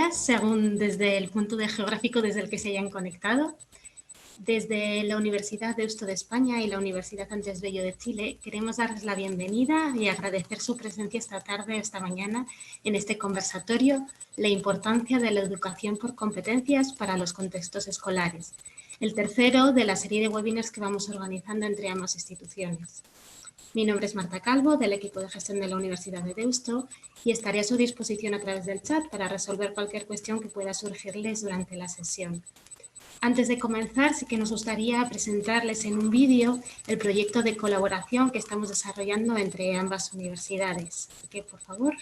días, según desde el punto geográfico desde el que se hayan conectado. Desde la Universidad Deusto de España y la Universidad Andrés Bello de Chile queremos darles la bienvenida y agradecer su presencia esta tarde, esta mañana, en este conversatorio, la importancia de la educación por competencias para los contextos escolares, el tercero de la serie de webinars que vamos organizando entre ambas instituciones. Mi nombre es Marta Calvo, del equipo de gestión de la Universidad de Deusto, y estaré a su disposición a través del chat para resolver cualquier cuestión que pueda surgirles durante la sesión. Antes de comenzar, sí que nos gustaría presentarles en un vídeo el proyecto de colaboración que estamos desarrollando entre ambas universidades. Así que, por favor.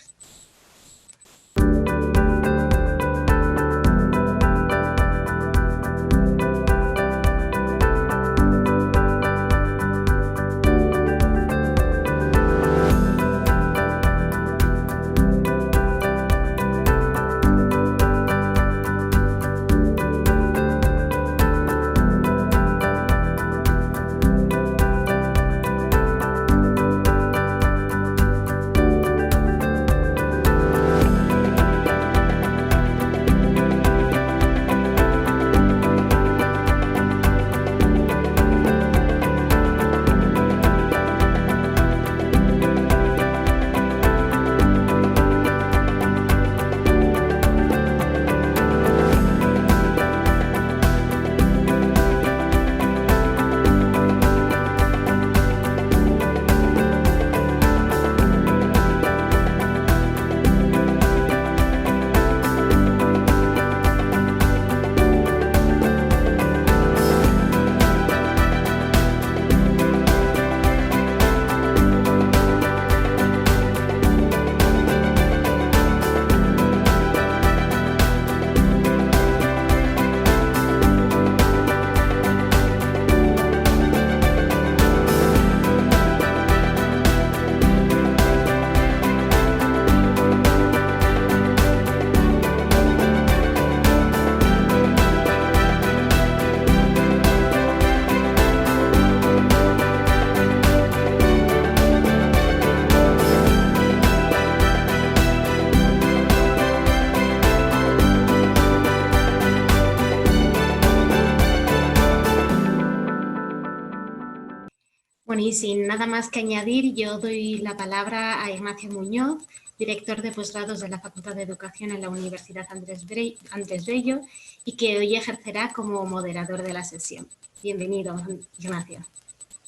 Bueno, y sin nada más que añadir, yo doy la palabra a Ignacio Muñoz, director de posgrados de la Facultad de Educación en la Universidad Andrés Bello, y que hoy ejercerá como moderador de la sesión. Bienvenido, Ignacio.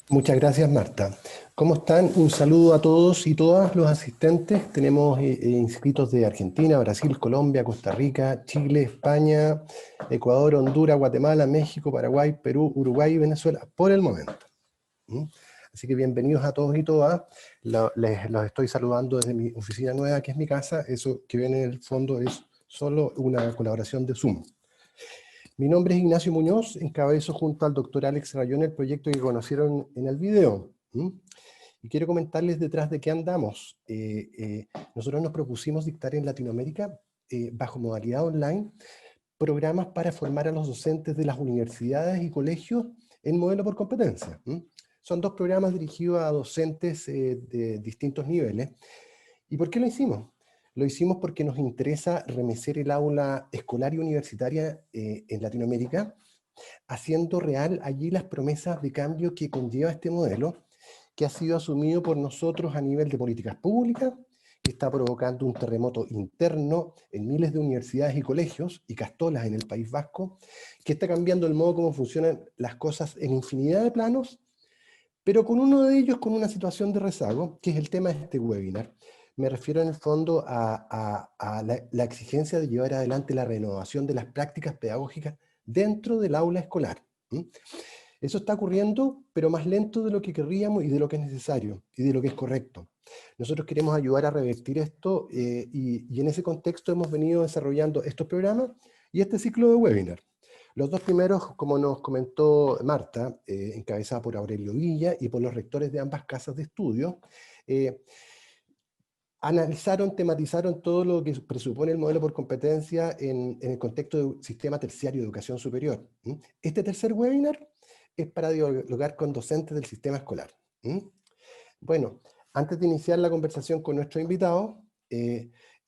Muchas gracias, Marta. ¿Cómo están? Un saludo a todos y todas los asistentes. Tenemos inscritos de Argentina, Brasil, Colombia, Costa Rica, Chile, España, Ecuador, Honduras, Guatemala, México, Paraguay, Perú, Uruguay y Venezuela, por el momento. Así que bienvenidos a todos y todas. Los estoy saludando desde mi oficina nueva, que es mi casa. Eso que ven en el fondo es solo una colaboración de Zoom. Mi nombre es Ignacio Muñoz, encabezo junto al doctor Alex Rayón el proyecto que conocieron en el video. Y quiero comentarles detrás de qué andamos. Nosotros nos propusimos dictar en Latinoamérica, bajo modalidad online, programas para formar a los docentes de las universidades y colegios en modelo por competencia. Son dos programas dirigidos a docentes de distintos niveles. ¿Y por qué lo hicimos? Lo hicimos porque nos interesa remecer el aula escolar y universitaria en Latinoamérica, haciendo real allí las promesas de cambio que conlleva este modelo, que ha sido asumido por nosotros a nivel de políticas públicas, que está provocando un terremoto interno en miles de universidades y colegios y castolas en el País Vasco, que está cambiando el modo como funcionan las cosas en infinidad de planos, pero con uno de ellos con una situación de rezago, que es el tema de este webinar. Me refiero en el fondo a la exigencia de llevar adelante la renovación de las prácticas pedagógicas dentro del aula escolar. Eso está ocurriendo, pero más lento de lo que querríamos y de lo que es necesario, y de lo que es correcto. Nosotros queremos ayudar a revertir esto, y en ese contexto hemos venido desarrollando estos programas y este ciclo de webinar. Los dos primeros, como nos comentó Marta, encabezada por Aurelio Villa y por los rectores de ambas casas de estudio, analizaron, tematizaron todo lo que presupone el modelo por competencia en el contexto del sistema terciario de educación superior. Este tercer webinar es para dialogar con docentes del sistema escolar. Bueno, antes de iniciar la conversación con nuestro invitado,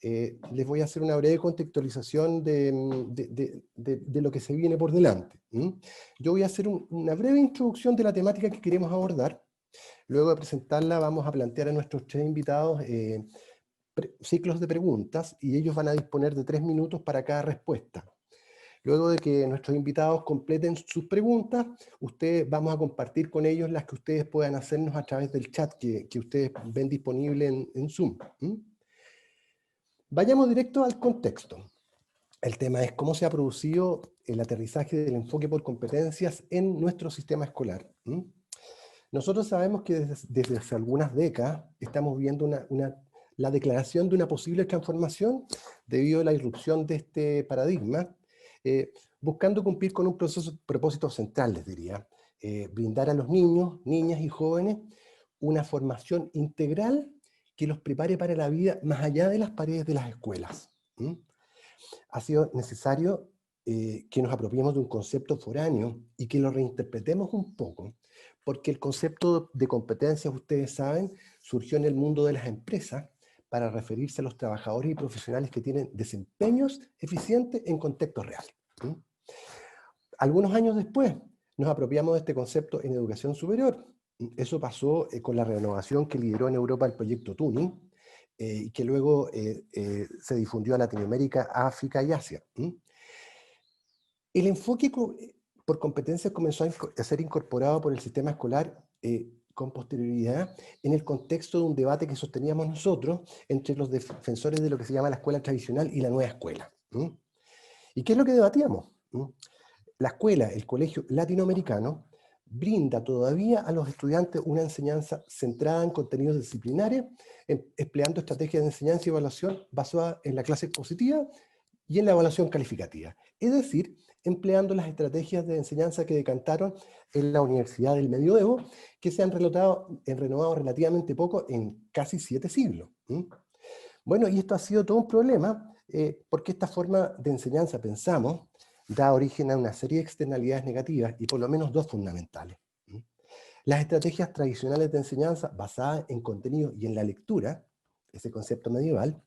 les voy a hacer una breve contextualización de lo que se viene por delante. Yo voy a hacer una breve introducción de la temática que queremos abordar. Luego de presentarla vamos a plantear a nuestros 3 invitados ciclos de preguntas, y ellos van a disponer de 3 minutos para cada respuesta. Luego de que nuestros invitados completen sus preguntas, vamos a compartir con ellos las que ustedes puedan hacernos a través del chat que ustedes ven disponible en Zoom. Vayamos directo al contexto. El tema es cómo se ha producido el aterrizaje del enfoque por competencias en nuestro sistema escolar. Nosotros sabemos que desde hace algunas décadas estamos viendo la declaración de una posible transformación debido a la irrupción de este paradigma, buscando cumplir con un propósito central, les diría, brindar a los niños, niñas y jóvenes una formación integral que los prepare para la vida más allá de las paredes de las escuelas. Ha sido necesario que nos apropiemos de un concepto foráneo y que lo reinterpretemos un poco, porque el concepto de competencias, ustedes saben, surgió en el mundo de las empresas para referirse a los trabajadores y profesionales que tienen desempeños eficientes en contextos reales. Algunos años después nos apropiamos de este concepto en educación superior. Eso pasó con la renovación que lideró en Europa el proyecto Turing, y que luego se difundió a Latinoamérica, África y Asia. El enfoque por competencias comenzó a ser incorporado por el sistema escolar con posterioridad en el contexto de un debate que sosteníamos nosotros entre los defensores de lo que se llama la escuela tradicional y la nueva escuela. ¿Y qué es lo que debatíamos? La escuela, el colegio latinoamericano, brinda todavía a los estudiantes una enseñanza centrada en contenidos disciplinares, empleando estrategias de enseñanza y evaluación basadas en la clase expositiva y en la evaluación calificativa. Es decir, empleando las estrategias de enseñanza que decantaron en la Universidad del Medioevo, que se han renovado relativamente poco en casi 7 siglos. Bueno, y esto ha sido todo un problema, porque esta forma de enseñanza, pensamos, da origen a una serie de externalidades negativas, y por lo menos 2 fundamentales. Las estrategias tradicionales de enseñanza basadas en contenido y en la lectura, ese concepto medieval,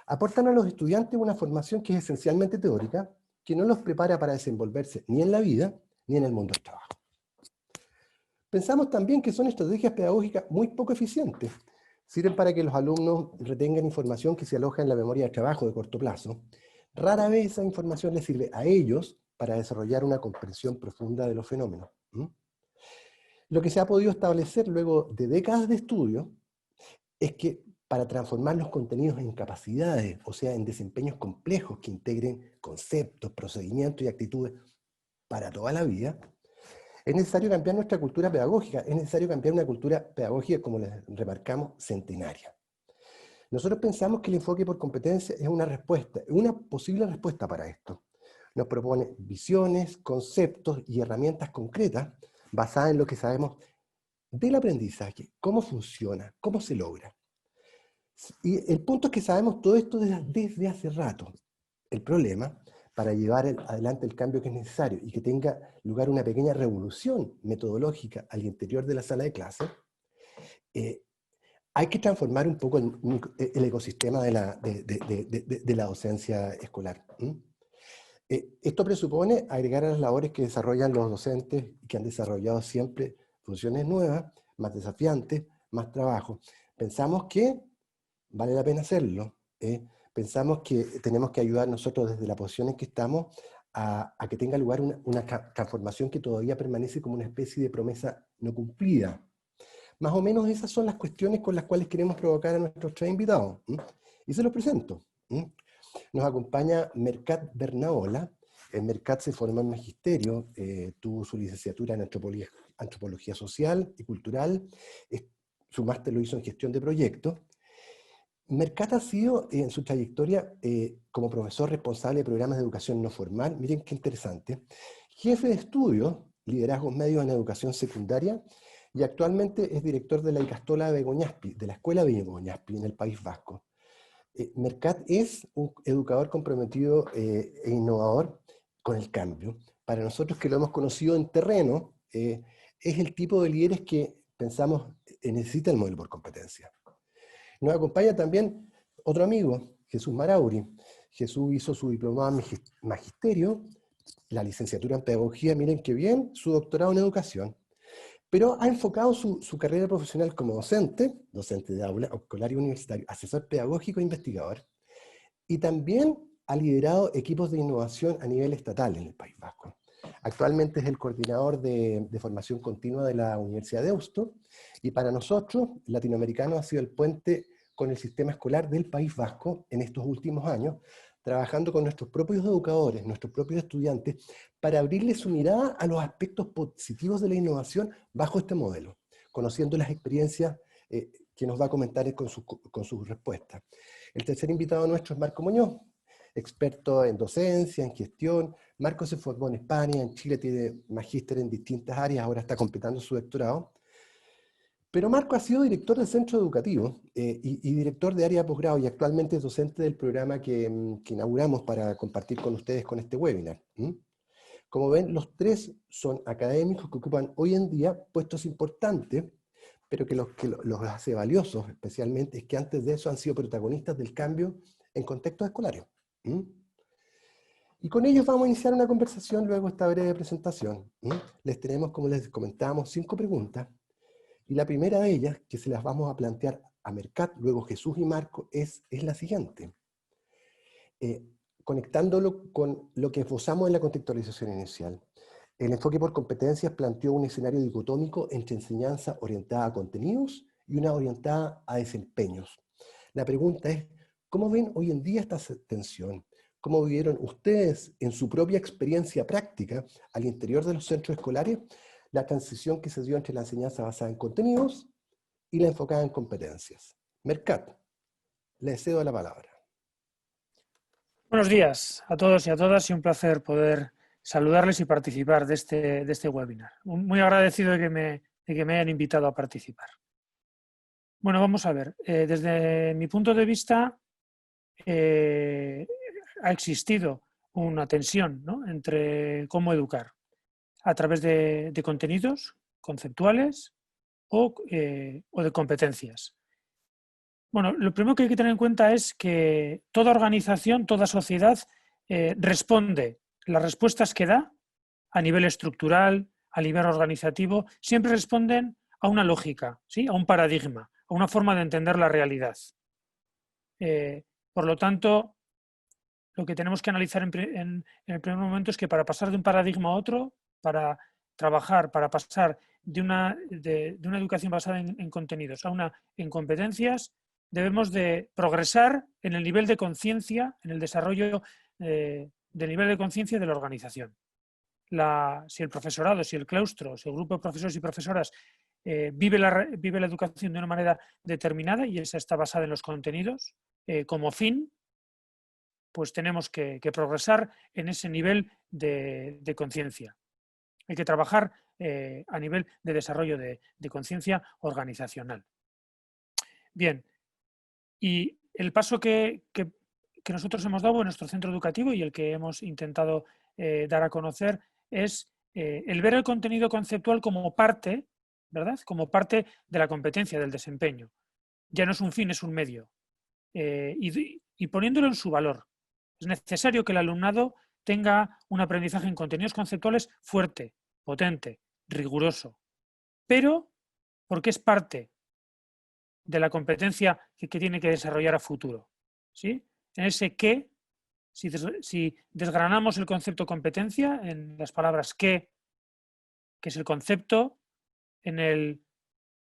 aportan a los estudiantes una formación que es esencialmente teórica, que no los prepara para desenvolverse ni en la vida ni en el mundo del trabajo. Pensamos también que son estrategias pedagógicas muy poco eficientes. Sirven para que los alumnos retengan información que se aloja en la memoria de trabajo de corto plazo. Rara vez esa información les sirve a ellos para desarrollar una comprensión profunda de los fenómenos. Lo que se ha podido establecer luego de décadas de estudio es que para transformar los contenidos en capacidades, o sea, en desempeños complejos que integren conceptos, procedimientos y actitudes para toda la vida, es necesario cambiar nuestra cultura pedagógica, es necesario cambiar una cultura pedagógica, como les remarcamos, centenaria. Nosotros pensamos que el enfoque por competencia es una respuesta, una posible respuesta para esto. Nos propone visiones, conceptos y herramientas concretas basadas en lo que sabemos del aprendizaje, cómo funciona, cómo se logra. Y el punto es que sabemos todo esto desde hace rato. El problema, para llevar adelante el cambio que es necesario y que tenga lugar una pequeña revolución metodológica al interior de la sala de clase, hay que transformar un poco el ecosistema de la docencia escolar. Esto presupone agregar a las labores que desarrollan los docentes y que han desarrollado siempre funciones nuevas, más desafiantes, más trabajo. Pensamos que vale la pena hacerlo. Pensamos que tenemos que ayudar nosotros desde la posición en que estamos a que tenga lugar una transformación que todavía permanece como una especie de promesa no cumplida. Más o menos esas son las cuestiones con las cuales queremos provocar a nuestros 3 invitados. Y se los presento. Nos acompaña Mercat Bernaola. Mercat se formó en Magisterio, tuvo su licenciatura en Antropología Social y Cultural, su máster lo hizo en Gestión de Proyectos. Mercat ha sido, en su trayectoria como profesor responsable de programas de educación no formal, miren qué interesante, jefe de estudios, liderazgos medios en educación secundaria, y actualmente es director de la Ikastola de Begoñaspi, de la Escuela de Begoñaspi, en el País Vasco. Mercat es un educador comprometido e innovador con el cambio. Para nosotros que lo hemos conocido en terreno, es el tipo de líderes que pensamos necesita el modelo por competencia. Nos acompaña también otro amigo, Jesús Marauri. Jesús hizo su diplomado en magisterio, la licenciatura en pedagogía, miren qué bien, su doctorado en educación. Pero ha enfocado su carrera profesional como docente de aula, escolar y universitario, asesor pedagógico e investigador, y también ha liderado equipos de innovación a nivel estatal en el País Vasco. Actualmente es el coordinador de formación continua de la Universidad de Deusto, y para nosotros, latinoamericanos, ha sido el puente con el sistema escolar del País Vasco en estos últimos años, trabajando con nuestros propios educadores, nuestros propios estudiantes, para abrirles su mirada a los aspectos positivos de la innovación bajo este modelo, conociendo las experiencias que nos va a comentar con sus respuestas. El tercer invitado nuestro es Marco Muñoz, experto en docencia, en gestión. Marco se formó en España, en Chile tiene magíster en distintas áreas, ahora está completando su doctorado. Pero Marco ha sido director del centro educativo y director de área de posgrado, y actualmente es docente del programa que inauguramos para compartir con ustedes con este webinar. Como ven, los tres son académicos que ocupan hoy en día puestos importantes, pero que los hace valiosos especialmente es que antes de eso han sido protagonistas del cambio en contextos escolares. Y con ellos vamos a iniciar una conversación luego de esta breve presentación. Les tenemos, como les comentábamos, 5 preguntas. Y la primera de ellas, que se las vamos a plantear a Mercat, luego Jesús y Marco, es la siguiente. Conectándolo con lo que esbozamos en la contextualización inicial. El enfoque por competencias planteó un escenario dicotómico entre enseñanza orientada a contenidos y una orientada a desempeños. La pregunta es, ¿cómo ven hoy en día esta tensión? ¿Cómo vivieron ustedes en su propia experiencia práctica al interior de los centros escolares la transición que se dio entre la enseñanza basada en contenidos y la enfocada en competencias? Mercat, le cedo la palabra. Buenos días a todos y a todas, y un placer poder saludarles y participar de este webinar. Muy agradecido de que me hayan invitado a participar. Bueno, vamos a ver. Desde mi punto de vista, ha existido una tensión, ¿no?, entre cómo educar, a través de contenidos conceptuales o de competencias. Bueno, lo primero que hay que tener en cuenta es que toda organización, toda sociedad responde, las respuestas que da a nivel estructural, a nivel organizativo, siempre responden a una lógica, ¿sí?, a un paradigma, a una forma de entender la realidad. Por lo tanto, lo que tenemos que analizar en el primer momento es que para pasar de un paradigma a otro, para trabajar, para pasar de una educación basada en contenidos a una en competencias, debemos de progresar en el nivel de conciencia, en el desarrollo del nivel de conciencia de la organización. Si el profesorado, si el claustro, si el grupo de profesores y profesoras vive la educación de una manera determinada, y esa está basada en los contenidos, como fin, pues tenemos que progresar en ese nivel de conciencia. Hay que trabajar a nivel de desarrollo de conciencia organizacional. Bien, y el paso que nosotros hemos dado en nuestro centro educativo y el que hemos intentado dar a conocer es el ver el contenido conceptual como parte, ¿verdad?, como parte de la competencia, del desempeño. Ya no es un fin, es un medio. Y poniéndolo en su valor. Es necesario que el alumnado tenga un aprendizaje en contenidos conceptuales fuerte, potente, riguroso, pero porque es parte de la competencia que tiene que desarrollar a futuro, ¿sí? En ese qué, si desgranamos el concepto competencia en las palabras qué, que es el concepto, en el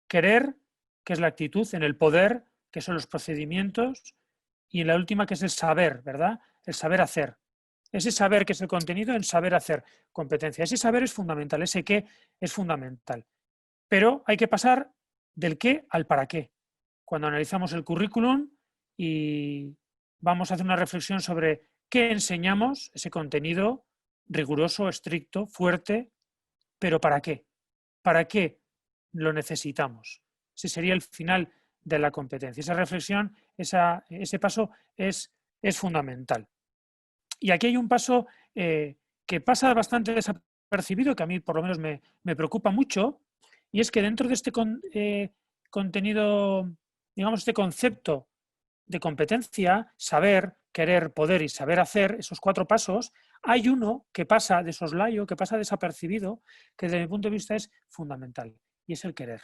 querer, que es la actitud, en el poder, que son los procedimientos, y en la última, que es el saber, ¿verdad?, el saber hacer. Ese saber, que es el contenido, el saber hacer, competencia. Ese saber es fundamental, ese qué es fundamental. Pero hay que pasar del qué al para qué. Cuando analizamos el currículum y vamos a hacer una reflexión sobre qué enseñamos, ese contenido riguroso, estricto, fuerte, pero ¿para qué? ¿Para qué lo necesitamos? Ese sería el final de la competencia. Esa reflexión, ese paso es fundamental. Y aquí hay un paso que pasa bastante desapercibido, que a mí por lo menos me preocupa mucho, y es que dentro de este contenido, digamos, este concepto de competencia, saber, querer, poder y saber hacer, esos 4 pasos, hay uno que pasa de soslayo, que pasa desapercibido, que desde mi punto de vista es fundamental, y es el querer,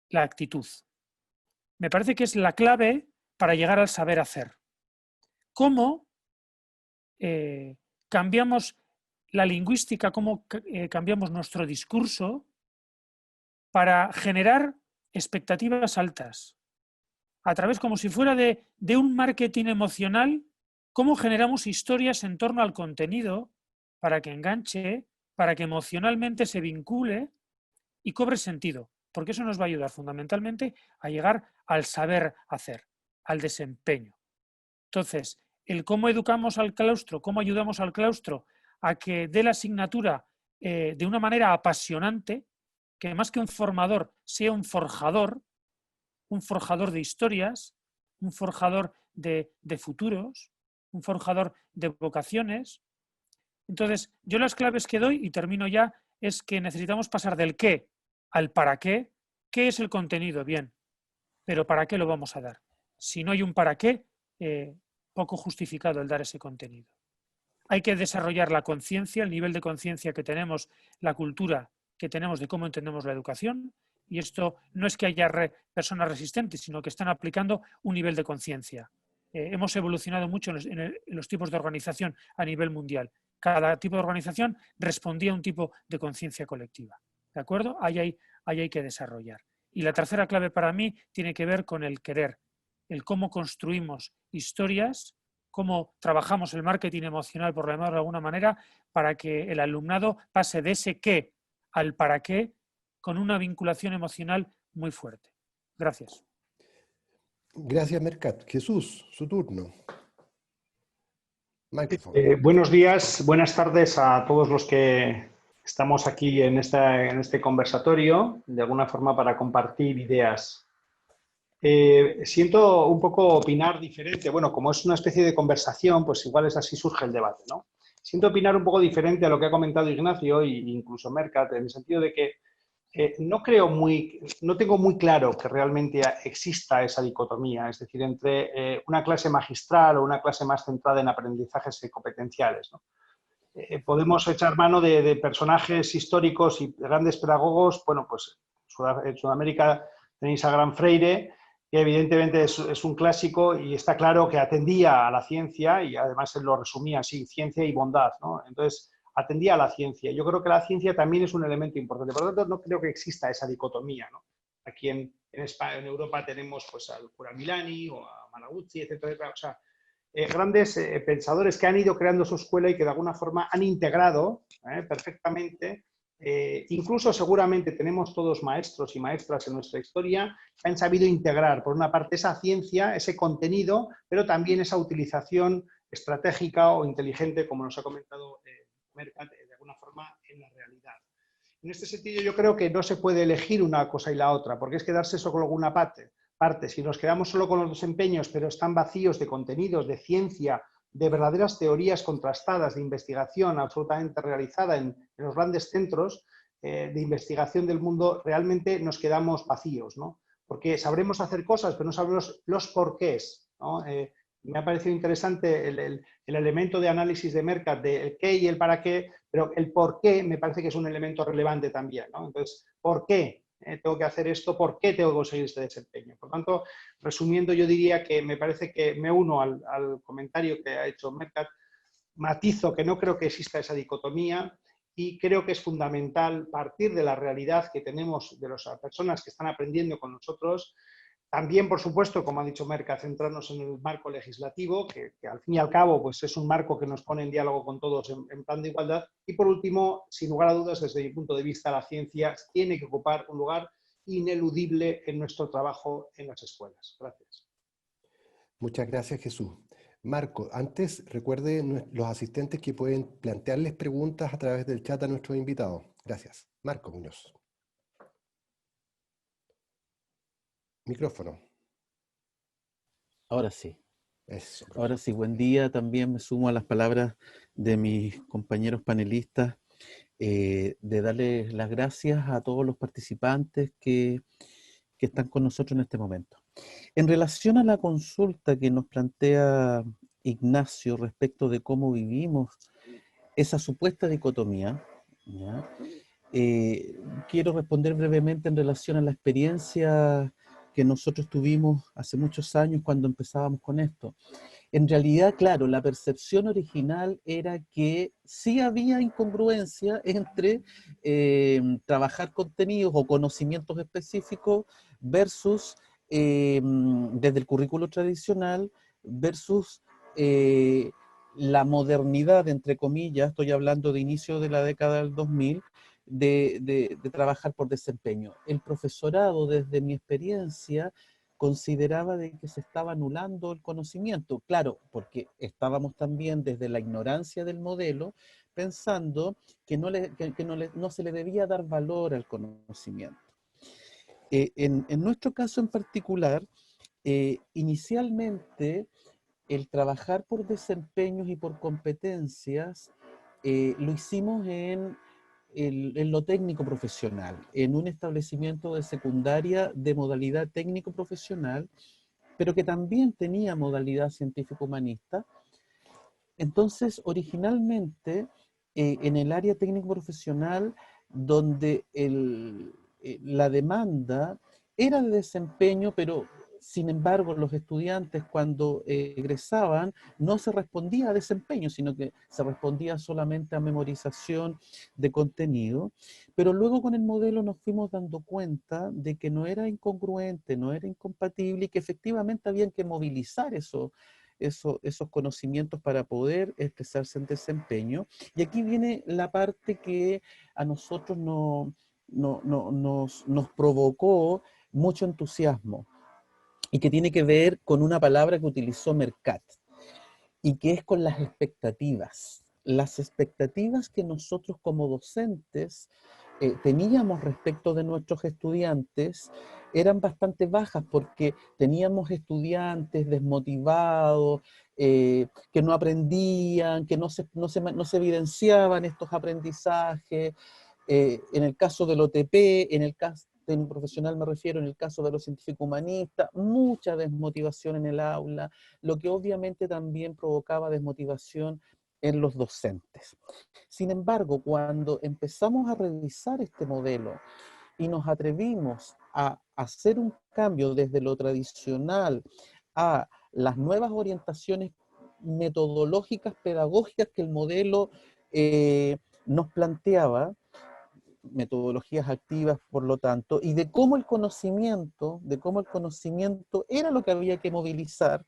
la actitud. Me parece que es la clave para llegar al saber hacer. ¿Cómo cambiamos la lingüística, cómo cambiamos nuestro discurso para generar expectativas altas? A través, como si fuera de un marketing emocional, cómo generamos historias en torno al contenido para que enganche, para que emocionalmente se vincule y cobre sentido, porque eso nos va a ayudar fundamentalmente a llegar al saber hacer, al desempeño. Entonces, el cómo educamos al claustro, cómo ayudamos al claustro a que dé la asignatura de una manera apasionante, que más que un formador sea un forjador de historias, un forjador de futuros, un forjador de vocaciones. Entonces, yo las claves que doy, y termino ya, es que necesitamos pasar del qué al para qué. ¿Qué es el contenido? Bien, pero ¿para qué lo vamos a dar? Si no hay un para qué, poco justificado el dar ese contenido. Hay que desarrollar la conciencia, el nivel de conciencia que tenemos, la cultura que tenemos de cómo entendemos la educación, y esto no es que haya personas resistentes, sino que están aplicando un nivel de conciencia. Hemos evolucionado mucho en los tipos de organización a nivel mundial. Cada tipo de organización respondía a un tipo de conciencia colectiva. ¿De acuerdo? Ahí hay que desarrollar. Y la tercera clave para mí tiene que ver con el querer, el cómo construimos historias, cómo trabajamos el marketing emocional, por llamarlo de alguna manera, para que el alumnado pase de ese qué al para qué con una vinculación emocional muy fuerte. Gracias. Gracias, Mercat. Jesús, su turno. Buenos días, buenas tardes a todos los que estamos aquí en este conversatorio, de alguna forma para compartir ideas. Siento un poco opinar diferente. Bueno, como es una especie de conversación, pues igual es así surge el debate, ¿no? Siento opinar un poco diferente a lo que ha comentado Ignacio e incluso Mercat, en el sentido de que no tengo muy claro que realmente exista esa dicotomía, es decir, entre una clase magistral o una clase más centrada en aprendizajes competenciales, ¿no? Podemos echar mano de personajes históricos y grandes pedagogos. Bueno, pues en Sudamérica tenéis a Gran Freire, que evidentemente es un clásico y está claro que atendía a la ciencia y además él lo resumía así, ciencia y bondad, ¿no? Entonces, atendía a la ciencia. Yo creo que la ciencia también es un elemento importante. Por lo tanto, no creo que exista esa dicotomía, ¿no? Aquí en España, en Europa tenemos pues al cura Milani o a Malaguzzi, etcétera, etcétera. O sea, grandes pensadores que han ido creando su escuela y que de alguna forma han integrado perfectamente. Incluso seguramente tenemos todos maestros y maestras en nuestra historia que han sabido integrar, por una parte, esa ciencia, ese contenido, pero también esa utilización estratégica o inteligente, como nos ha comentado Mercat, de alguna forma en la realidad. En este sentido, yo creo que no se puede elegir una cosa y la otra, porque es quedarse solo con alguna parte. Si nos quedamos solo con los desempeños, pero están vacíos de contenidos, de ciencia, de verdaderas teorías contrastadas, de investigación absolutamente realizada en los grandes centros de investigación del mundo, realmente nos quedamos vacíos, ¿no? Porque sabremos hacer cosas, pero no sabemos los porqués, ¿no? Me ha parecido interesante el elemento de análisis de Mercat, del qué y el para qué, pero el por qué me parece que es un elemento relevante también, ¿no? Entonces, ¿por qué tengo que hacer esto? ¿Por qué tengo que conseguir este desempeño? Por tanto, resumiendo, yo diría que me parece que me uno al comentario que ha hecho Mercat, matizo que no creo que exista esa dicotomía y creo que es fundamental partir de la realidad que tenemos de las personas que están aprendiendo con nosotros. También, por supuesto, como ha dicho Mercat, centrarnos en el marco legislativo, que al fin y al cabo pues es un marco que nos pone en diálogo con todos en plan de igualdad. Y por último, sin lugar a dudas, desde mi punto de vista, la ciencia tiene que ocupar un lugar ineludible en nuestro trabajo en las escuelas. Gracias. Muchas gracias, Jesús. Marco, antes recuerde los asistentes que pueden plantearles preguntas a través del chat a nuestros invitados. Gracias. Marco Muñoz. Micrófono. Ahora sí. Eso. Ahora sí, buen día. También me sumo a las palabras de mis compañeros panelistas, de darles las gracias a todos los participantes que que están con nosotros en este momento. En relación a la consulta que nos plantea Ignacio respecto de cómo vivimos esa supuesta dicotomía, ¿ya? Quiero responder brevemente en relación a la experiencia que nosotros tuvimos hace muchos años cuando empezábamos con esto. En realidad, claro, la percepción original era que sí había incongruencia entre trabajar contenidos o conocimientos específicos versus desde el currículo tradicional versus la modernidad, entre comillas, estoy hablando de inicio de la década del 2000, de trabajar por desempeño. El profesorado, desde mi experiencia, consideraba de que se estaba anulando el conocimiento. Claro, porque estábamos también desde la ignorancia del modelo pensando que no se le debía dar valor al conocimiento. En nuestro caso en particular, inicialmente el trabajar por desempeños y por competencias lo hicimos en lo técnico profesional, en un establecimiento de secundaria de modalidad técnico profesional, pero que también tenía modalidad científico humanista. Entonces, originalmente, en el área técnico profesional, donde la demanda era de desempeño, pero sin embargo, los estudiantes cuando egresaban no se respondía a desempeño, sino que se respondía solamente a memorización de contenido. Pero luego con el modelo nos fuimos dando cuenta de que no era incongruente, no era incompatible y que efectivamente habían que movilizar esos conocimientos para poder expresarse en desempeño. Y aquí viene la parte que a nosotros nos provocó mucho entusiasmo, y que tiene que ver con una palabra que utilizó Mercat, y que es con las expectativas. Las expectativas que nosotros como docentes teníamos respecto de nuestros estudiantes eran bastante bajas porque teníamos estudiantes desmotivados, que no aprendían, que no se evidenciaban estos aprendizajes. En el caso del OTP, en el caso técnico profesional me refiero, en el caso de los científicos humanistas, mucha desmotivación en el aula, lo que obviamente también provocaba desmotivación en los docentes. Sin embargo, cuando empezamos a revisar este modelo y nos atrevimos a hacer un cambio desde lo tradicional a las nuevas orientaciones metodológicas, pedagógicas que el modelo nos planteaba, metodologías activas, por lo tanto, y de cómo el conocimiento era lo que había que movilizar,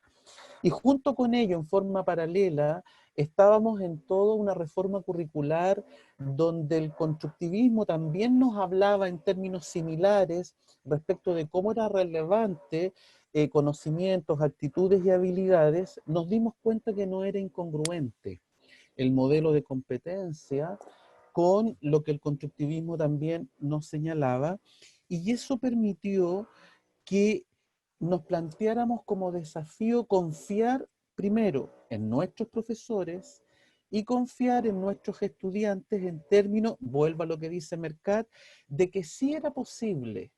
y junto con ello, en forma paralela, estábamos en toda una reforma curricular donde el constructivismo también nos hablaba en términos similares respecto de cómo era relevante conocimientos, actitudes y habilidades. Nos dimos cuenta que no era incongruente el modelo de competencia con lo que el constructivismo también nos señalaba, y eso permitió que nos planteáramos como desafío confiar primero en nuestros profesores y confiar en nuestros estudiantes en términos, vuelvo a lo que dice Mercat, de que sí era posible,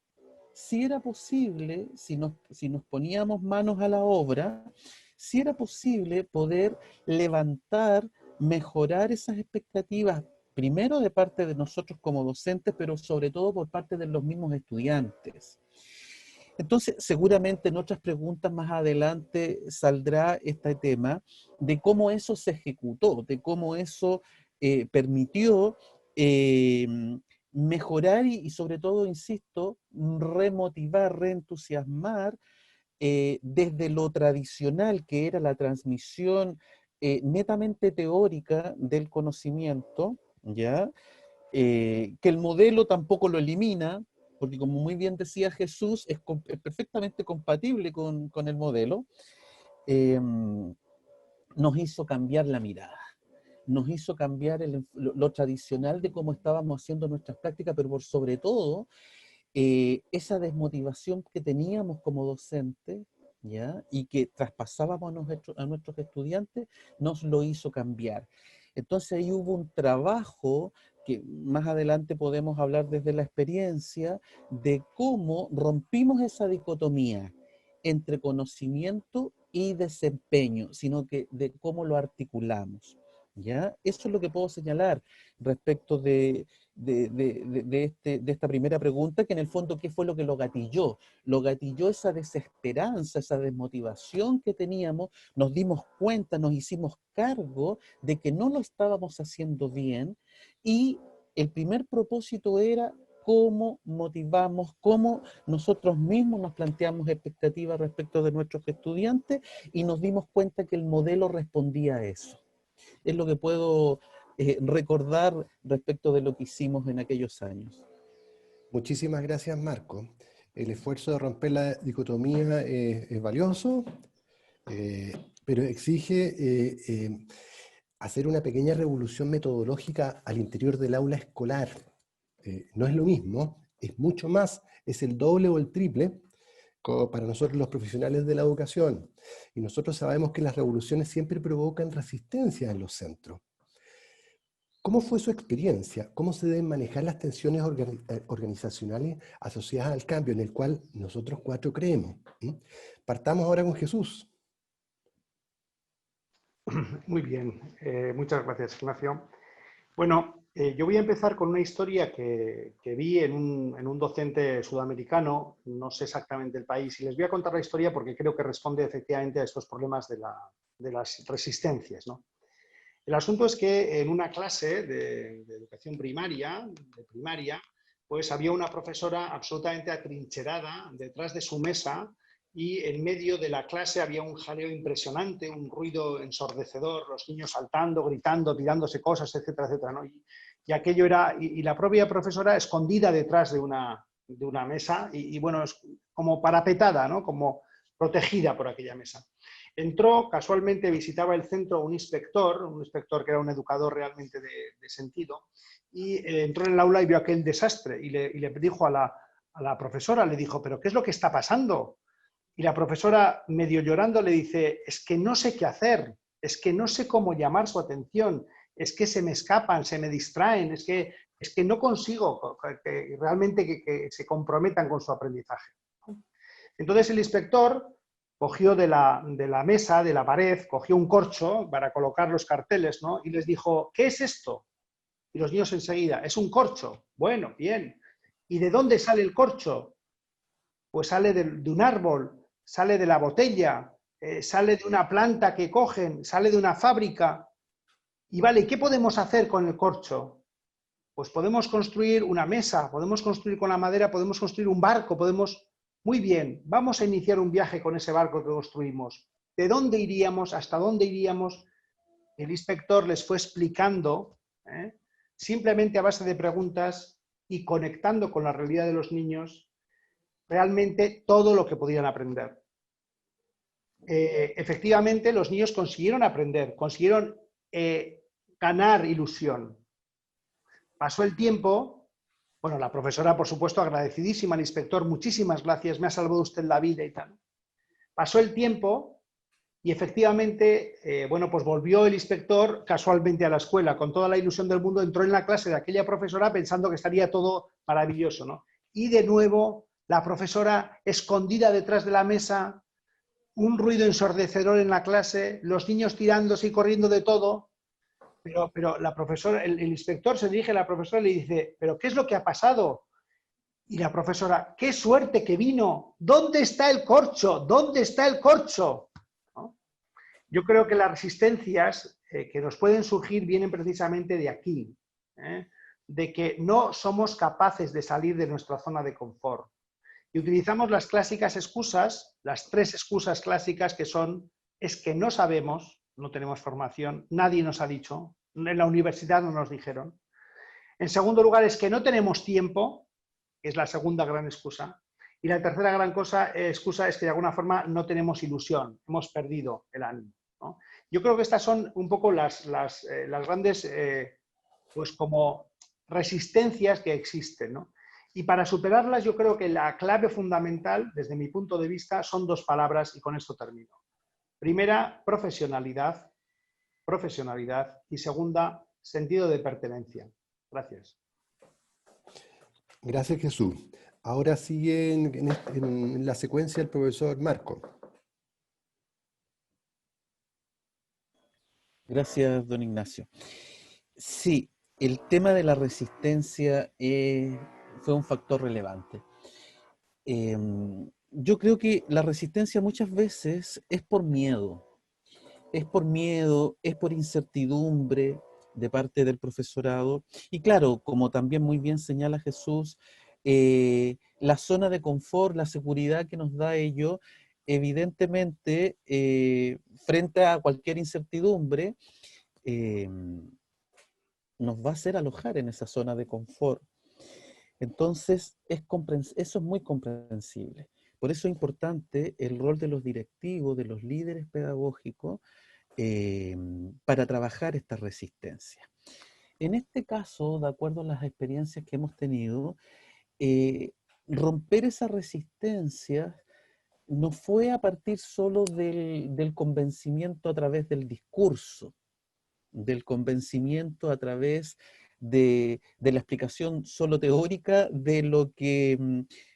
si nos poníamos manos a la obra, si era posible poder levantar, mejorar esas expectativas, primero de parte de nosotros como docentes, pero sobre todo por parte de los mismos estudiantes. Entonces, seguramente en otras preguntas más adelante saldrá este tema de cómo eso se ejecutó, de cómo eso permitió mejorar y sobre todo, insisto, remotivar, reentusiasmar desde lo tradicional, que era la transmisión netamente teórica del conocimiento, ¿ya? Que el modelo tampoco lo elimina, porque como muy bien decía Jesús, es perfectamente compatible con el modelo, nos hizo cambiar la mirada, nos hizo cambiar lo tradicional de cómo estábamos haciendo nuestras prácticas, pero por sobre todo, esa desmotivación que teníamos como docentes, ¿ya? Y que traspasábamos a nuestros estudiantes, nos lo hizo cambiar. Entonces ahí hubo un trabajo que más adelante podemos hablar desde la experiencia de cómo rompimos esa dicotomía entre conocimiento y desempeño, sino que de cómo lo articulamos. ¿Ya? Eso es lo que puedo señalar respecto de esta primera pregunta, que en el fondo, ¿qué fue lo que lo gatilló? Lo gatilló esa desesperanza, esa desmotivación que teníamos, nos dimos cuenta, nos hicimos cargo de que no lo estábamos haciendo bien, y el primer propósito era cómo motivamos, cómo nosotros mismos nos planteamos expectativas respecto de nuestros estudiantes, y nos dimos cuenta que el modelo respondía a eso. Es lo que puedo recordar respecto de lo que hicimos en aquellos años. Muchísimas gracias, Marco. El esfuerzo de romper la dicotomía es valioso, pero exige hacer una pequeña revolución metodológica al interior del aula escolar. No es lo mismo, es mucho más, es el doble o el triple para nosotros los profesionales de la educación. Y nosotros sabemos que las revoluciones siempre provocan resistencia en los centros. ¿Cómo fue su experiencia? ¿Cómo se deben manejar las tensiones organizacionales asociadas al cambio en el cual nosotros 4 creemos? Partamos ahora con Jesús. Muy bien, muchas gracias, Ignacio. Bueno, yo voy a empezar con una historia que vi en un docente sudamericano, no sé exactamente el país, y les voy a contar la historia porque creo que responde efectivamente a estos problemas de las resistencias, ¿no? El asunto es que en una clase de educación primaria, pues había una profesora absolutamente atrincherada detrás de su mesa, y en medio de la clase había un jaleo impresionante, un ruido ensordecedor, los niños saltando, gritando, tirándose cosas, etcétera, etcétera, ¿no? Y aquello era, y la propia profesora escondida detrás de una mesa, y bueno, es como parapetada, ¿no? Como protegida por aquella mesa. Entró, casualmente visitaba el centro un inspector que era un educador realmente de sentido, y entró en el aula y vio aquel desastre, y le dijo a la profesora, le dijo, ¿pero qué es lo que está pasando? Y la profesora, medio llorando, le dice, es que no sé qué hacer, es que no sé cómo llamar su atención, es que se me escapan, se me distraen, es que no consigo que realmente que se comprometan con su aprendizaje. Entonces el inspector cogió de la mesa, de la pared, cogió un corcho para colocar los carteles, ¿no? Y les dijo, ¿qué es esto? Y los niños enseguida, es un corcho. Bueno, bien. ¿Y de dónde sale el corcho? Pues sale de un árbol, sale de la botella, sale de una planta que cogen, sale de una fábrica. Y vale, ¿qué podemos hacer con el corcho? Pues podemos construir una mesa, podemos construir con la madera, podemos construir un barco, podemos... Muy bien, vamos a iniciar un viaje con ese barco que construimos. ¿De dónde iríamos? ¿Hasta dónde iríamos? El inspector les fue explicando, simplemente a base de preguntas y conectando con la realidad de los niños, realmente todo lo que podían aprender. Efectivamente, los niños consiguieron aprender, consiguieron ganar ilusión. Pasó el tiempo. Bueno, la profesora, por supuesto, agradecidísima al inspector, muchísimas gracias, me ha salvado usted la vida y tal. Pasó el tiempo y efectivamente, bueno, pues volvió el inspector casualmente a la escuela, con toda la ilusión del mundo, entró en la clase de aquella profesora pensando que estaría todo maravilloso, ¿no? Y de nuevo, la profesora escondida detrás de la mesa, un ruido ensordecedor en la clase, los niños tirándose y corriendo de todo. Pero la profesora, el inspector se dirige a la profesora y le dice, ¿pero qué es lo que ha pasado? Y la profesora, ¡qué suerte que vino! ¿Dónde está el corcho? ¿Dónde está el corcho? ¿No? Yo creo que las resistencias que nos pueden surgir vienen precisamente de aquí, de que no somos capaces de salir de nuestra zona de confort. Y utilizamos las clásicas excusas, las 3 excusas clásicas que son, es que no sabemos, no tenemos formación, nadie nos ha dicho, en la universidad no nos dijeron. En segundo lugar, es que no tenemos tiempo, que es la segunda gran excusa. Y la tercera gran excusa es que de alguna forma no tenemos ilusión, hemos perdido el ánimo, ¿no? Yo creo que estas son un poco las grandes, pues como resistencias que existen, ¿no? Y para superarlas yo creo que la clave fundamental, desde mi punto de vista, son 2 palabras y con esto termino. Primera, profesionalidad profesionalidad y segunda, sentido de pertenencia. Gracias. Gracias, Jesús. Ahora sigue en la secuencia el profesor Marco. Gracias, don Ignacio. Sí, el tema de la resistencia fue un factor relevante. Yo creo que la resistencia muchas veces es por miedo. Es por miedo, es por incertidumbre de parte del profesorado. Y claro, como también muy bien señala Jesús, la zona de confort, la seguridad que nos da ello, evidentemente, frente a cualquier incertidumbre, nos va a hacer alojar en esa zona de confort. Entonces, eso es muy comprensible. Por eso es importante el rol de los directivos, de los líderes pedagógicos, para trabajar esta resistencia. En este caso, de acuerdo a las experiencias que hemos tenido, romper esa resistencia no fue a partir solo del convencimiento a través del discurso, del convencimiento a través de la explicación solo teórica de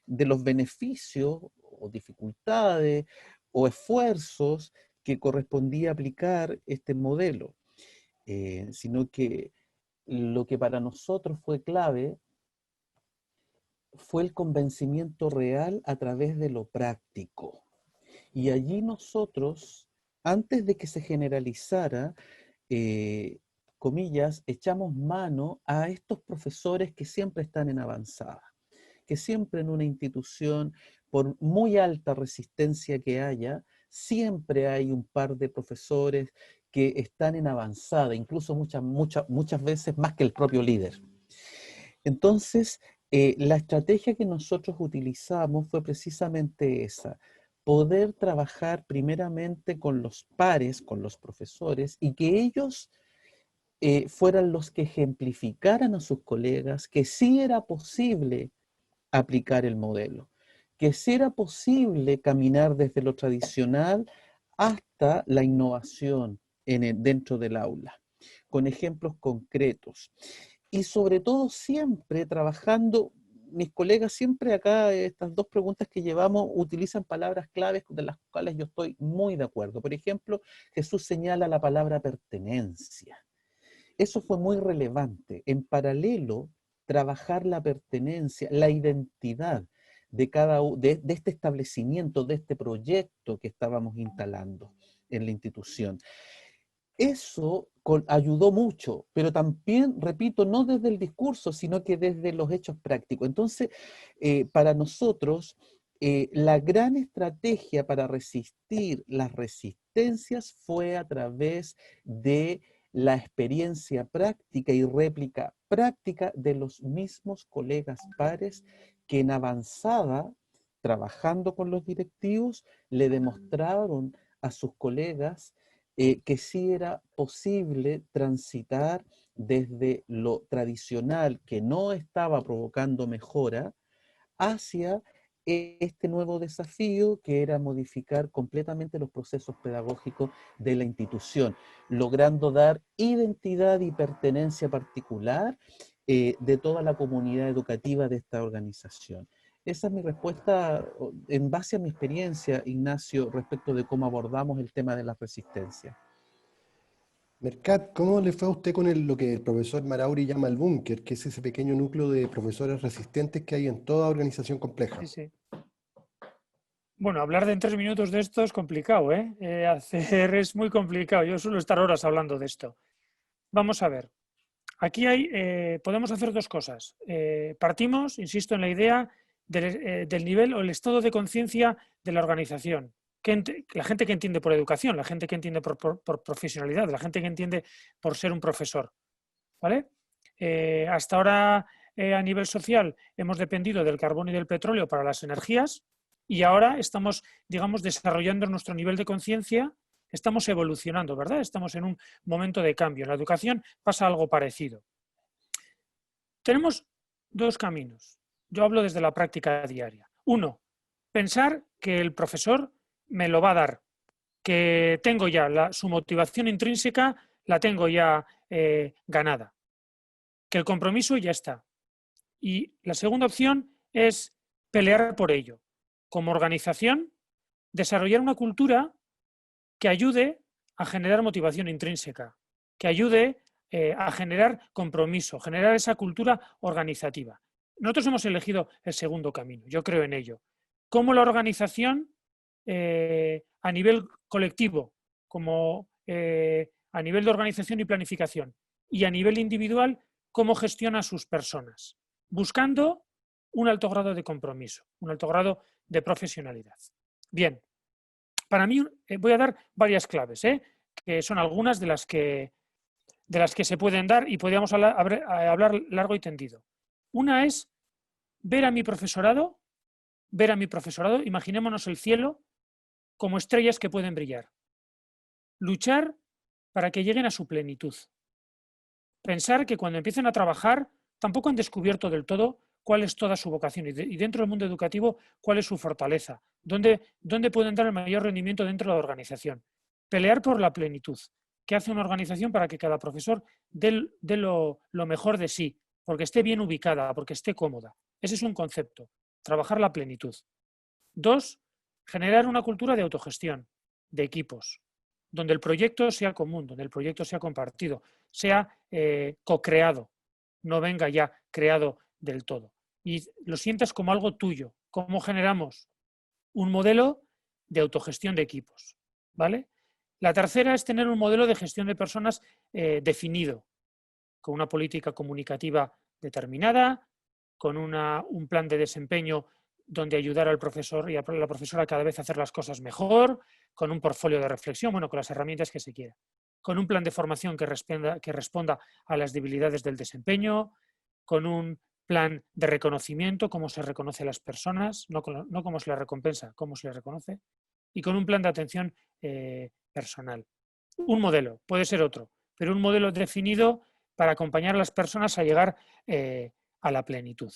de los beneficios o dificultades o esfuerzos que correspondía aplicar este modelo, sino que lo que para nosotros fue clave fue el convencimiento real a través de lo práctico. Y allí nosotros, antes de que se generalizara, comillas, echamos mano a estos profesores que siempre están en avanzada, que siempre en una institución, por muy alta resistencia que haya, siempre hay un par de profesores que están en avanzada, incluso muchas veces más que el propio líder. Entonces, la estrategia que nosotros utilizamos fue precisamente esa: poder trabajar primeramente con los pares, con los profesores, y que ellos fueran los que ejemplificaran a sus colegas que sí era posible aplicar el modelo, que sí era posible caminar desde lo tradicional hasta la innovación dentro del aula, con ejemplos concretos. Y sobre todo siempre trabajando, mis colegas siempre acá, estas dos preguntas que llevamos, utilizan palabras claves de las cuales yo estoy muy de acuerdo. Por ejemplo, Jesús señala la palabra pertenencia. Eso fue muy relevante. En paralelo, trabajar la pertenencia, la identidad de este establecimiento, de este proyecto que estábamos instalando en la institución. Eso ayudó mucho, pero también, repito, no desde el discurso, sino que desde los hechos prácticos. Entonces, para nosotros, la gran estrategia para resistir las resistencias fue a través de la experiencia práctica y réplica práctica de los mismos colegas pares que en avanzada, trabajando con los directivos, le demostraron a sus colegas que sí era posible transitar desde lo tradicional, que no estaba provocando mejora, hacia este nuevo desafío, que era modificar completamente los procesos pedagógicos de la institución, logrando dar identidad y pertenencia particular de toda la comunidad educativa de esta organización. Esa es mi respuesta en base a mi experiencia, Ignacio, respecto de cómo abordamos el tema de la resistencia. Mercat, ¿cómo le fue a usted con lo que el profesor Marauri llama el búnker, que es ese pequeño núcleo de profesores resistentes que hay en toda organización compleja? Sí, sí. Bueno, hablar de en 3 minutos de esto es complicado, ¿eh? Es muy complicado. Yo suelo estar horas hablando de esto. Vamos a ver. Aquí podemos hacer 2 cosas. Partimos, insisto, en la idea del nivel o el estado de conciencia de la organización. La gente que entiende por educación, la gente que entiende por profesionalidad, la gente que entiende por ser un profesor. ¿Vale? Hasta ahora, a nivel social, hemos dependido del carbón y del petróleo para las energías y ahora estamos, digamos, desarrollando nuestro nivel de conciencia, estamos evolucionando, ¿verdad? Estamos en un momento de cambio. En la educación pasa algo parecido. Tenemos 2 caminos. Yo hablo desde la práctica diaria. 1, pensar que el profesor me lo va a dar, que tengo ya su motivación intrínseca, la tengo ya ganada, que el compromiso ya está. Y la segunda opción es pelear por ello. Como organización, desarrollar una cultura que ayude a generar motivación intrínseca, que ayude a generar compromiso, generar esa cultura organizativa. Nosotros hemos elegido el segundo camino, yo creo en ello. Cómo la organización a nivel colectivo, como a nivel de organización y planificación, y a nivel individual, cómo gestiona a sus personas, buscando un alto grado de compromiso, un alto grado de profesionalidad. Bien, para mí voy a dar varias claves, que son algunas de las que se pueden dar y podríamos hablar largo y tendido. Una es ver a mi profesorado, imaginémonos el cielo como estrellas que pueden brillar. Luchar para que lleguen a su plenitud. Pensar que cuando empiecen a trabajar tampoco han descubierto del todo cuál es toda su vocación y dentro del mundo educativo cuál es su fortaleza, dónde pueden dar el mayor rendimiento dentro de la organización. Pelear por la plenitud. ¿Qué hace una organización para que cada profesor dé lo mejor de sí? Porque esté bien ubicada, porque esté cómoda. Ese es un concepto. Trabajar la plenitud. 2, generar una cultura de autogestión, de equipos, donde el proyecto sea común, donde el proyecto sea compartido, sea co-creado, no venga ya creado del todo. Y lo sientas como algo tuyo. ¿Cómo generamos un modelo de autogestión de equipos? ¿Vale? La tercera es tener un modelo de gestión de personas definido, con una política comunicativa determinada, con un plan de desempeño donde ayudar al profesor y a la profesora cada vez a hacer las cosas mejor, con un portfolio de reflexión, bueno, con las herramientas que se quiera, con un plan de formación que responda a las debilidades del desempeño, con un plan de reconocimiento, cómo se reconoce a las personas, no cómo se les recompensa, cómo se les reconoce, y con un plan de atención personal. Un modelo, puede ser otro, pero un modelo definido para acompañar a las personas a llegar a la plenitud.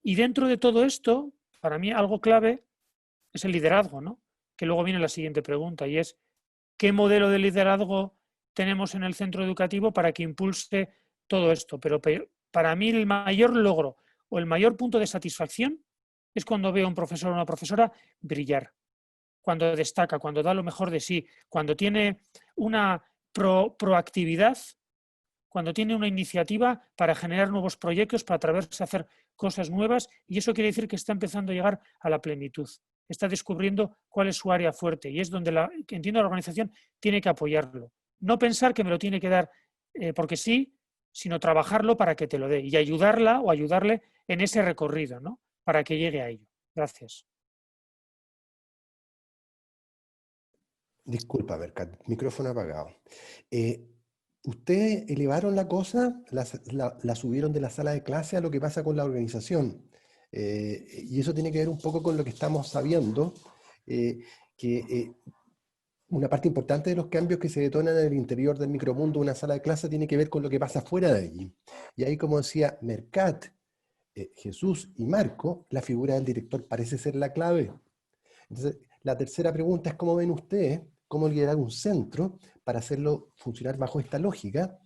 Y dentro de todo esto, para mí algo clave es el liderazgo, ¿no? Que luego viene la siguiente pregunta y es ¿qué modelo de liderazgo tenemos en el centro educativo para que impulse todo esto? Pero para mí el mayor logro o el mayor punto de satisfacción es cuando veo a un profesor o una profesora brillar, cuando destaca, cuando da lo mejor de sí, cuando tiene una proactividad, cuando tiene una iniciativa para generar nuevos proyectos, para atreverse a hacer cosas nuevas, y eso quiere decir que está empezando a llegar a la plenitud. Está descubriendo cuál es su área fuerte y es donde entiendo la organización tiene que apoyarlo. No pensar que me lo tiene que dar porque sí, sino trabajarlo para que te lo dé y ayudarla o ayudarle en ese recorrido, ¿no? Para que llegue a ello. Gracias. Disculpa, Mercat, micrófono apagado. Ustedes elevaron la cosa, la subieron de la sala de clase a lo que pasa con la organización. Y eso tiene que ver un poco con lo que estamos sabiendo, que una parte importante de los cambios que se detonan en el interior del micromundo de una sala de clase tiene que ver con lo que pasa fuera de allí. Y ahí, como decía Mercat, Jesús y Marco, la figura del director parece ser la clave. Entonces, la tercera pregunta es ¿cómo ven ustedes cómo liderar un centro para hacerlo funcionar bajo esta lógica?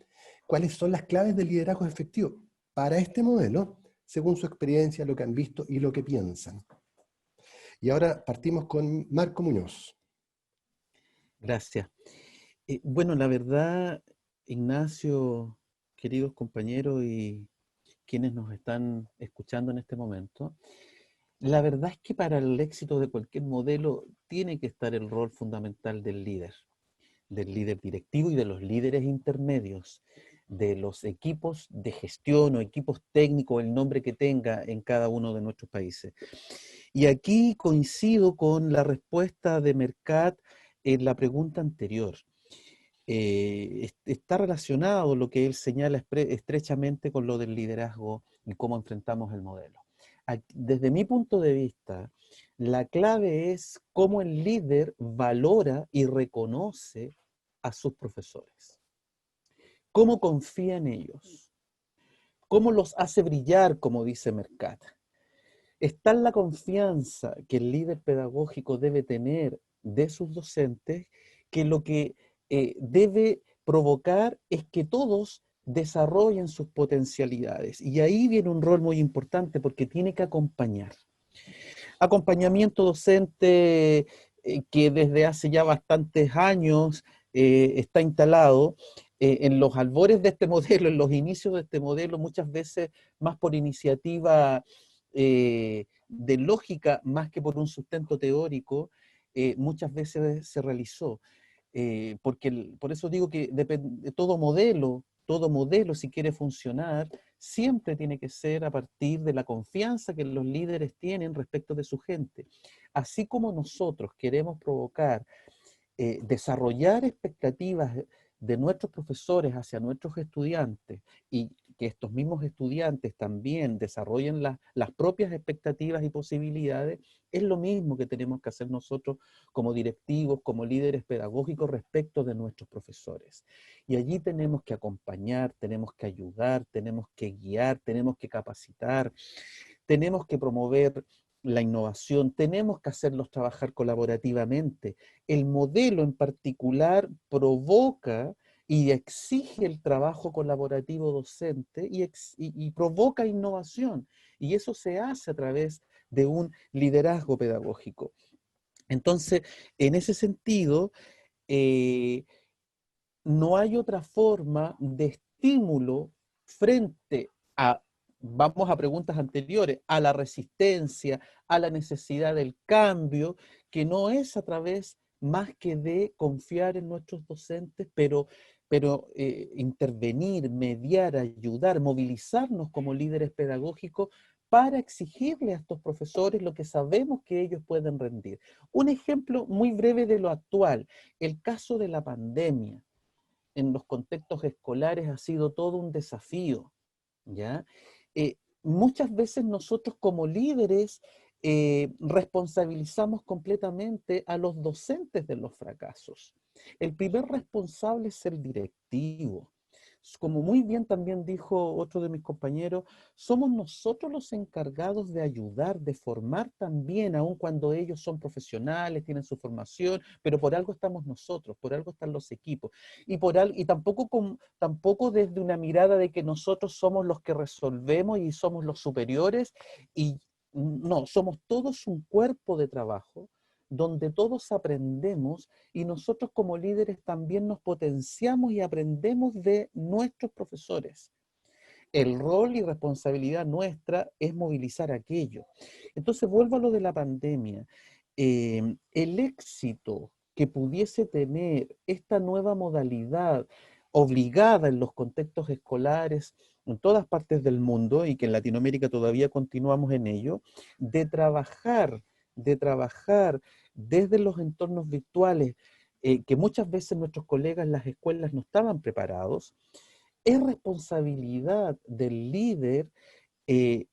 ¿Cuáles son las claves del liderazgo efectivo para este modelo, según su experiencia, lo que han visto y lo que piensan? Y ahora partimos con Marco Muñoz. Gracias. Bueno, la verdad, Ignacio, queridos compañeros y quienes nos están escuchando en este momento, la verdad es que para el éxito de cualquier modelo tiene que estar el rol fundamental del líder directivo y de los líderes intermedios, de los equipos de gestión o equipos técnicos, el nombre que tenga en cada uno de nuestros países. Y aquí coincido con la respuesta de Mercat en la pregunta anterior. Está relacionado lo que él señala estrechamente con lo del liderazgo y cómo enfrentamos el modelo. Desde mi punto de vista, la clave es cómo el líder valora y reconoce a sus profesores. Cómo confía en ellos. Cómo los hace brillar, como dice Mercat. Está en la confianza que el líder pedagógico debe tener de sus docentes, que lo que debe provocar es que todos desarrollen sus potencialidades. Y ahí viene un rol muy importante porque tiene que acompañar. Acompañamiento docente que desde hace ya bastantes años está instalado en los albores de este modelo, en los inicios de este modelo, muchas veces más por iniciativa de lógica, más que por un sustento teórico, muchas veces se realizó. Por eso digo que todo modelo, si quiere funcionar, siempre tiene que ser a partir de la confianza que los líderes tienen respecto de su gente. Así como nosotros queremos provocar, desarrollar expectativas de nuestros profesores hacia nuestros estudiantes y que estos mismos estudiantes también desarrollen las propias expectativas y posibilidades, es lo mismo que tenemos que hacer nosotros como directivos, como líderes pedagógicos respecto de nuestros profesores. Y allí tenemos que acompañar, tenemos que ayudar, tenemos que guiar, tenemos que capacitar, tenemos que promover la innovación, tenemos que hacerlos trabajar colaborativamente. El modelo en particular provoca y exige el trabajo colaborativo docente y provoca innovación. Y eso se hace a través de un liderazgo pedagógico. Entonces, en ese sentido, no hay otra forma de estímulo frente a, vamos a preguntas anteriores, a la resistencia, a la necesidad del cambio, que no es a través más que de confiar en nuestros docentes, pero intervenir, mediar, ayudar, movilizarnos como líderes pedagógicos para exigirle a estos profesores lo que sabemos que ellos pueden rendir. Un ejemplo muy breve de lo actual, el caso de la pandemia en los contextos escolares ha sido todo un desafío, ¿ya? Muchas veces nosotros como líderes responsabilizamos completamente a los docentes de los fracasos. El primer responsable es el directivo. Como muy bien también dijo otro de mis compañeros, somos nosotros los encargados de ayudar, de formar también, aun cuando ellos son profesionales, tienen su formación, pero por algo estamos nosotros, por algo están los equipos. Y tampoco desde una mirada de que nosotros somos los que resolvemos y somos los superiores, y no, somos todos un cuerpo de trabajo donde todos aprendemos y nosotros como líderes también nos potenciamos y aprendemos de nuestros profesores. El rol y responsabilidad nuestra es movilizar aquello. Entonces vuelvo a lo de la pandemia. El éxito que pudiese tener esta nueva modalidad obligada en los contextos escolares en todas partes del mundo y que en Latinoamérica todavía continuamos en ello, de trabajar desde los entornos virtuales, que muchas veces nuestros colegas en las escuelas no estaban preparados, es responsabilidad del líder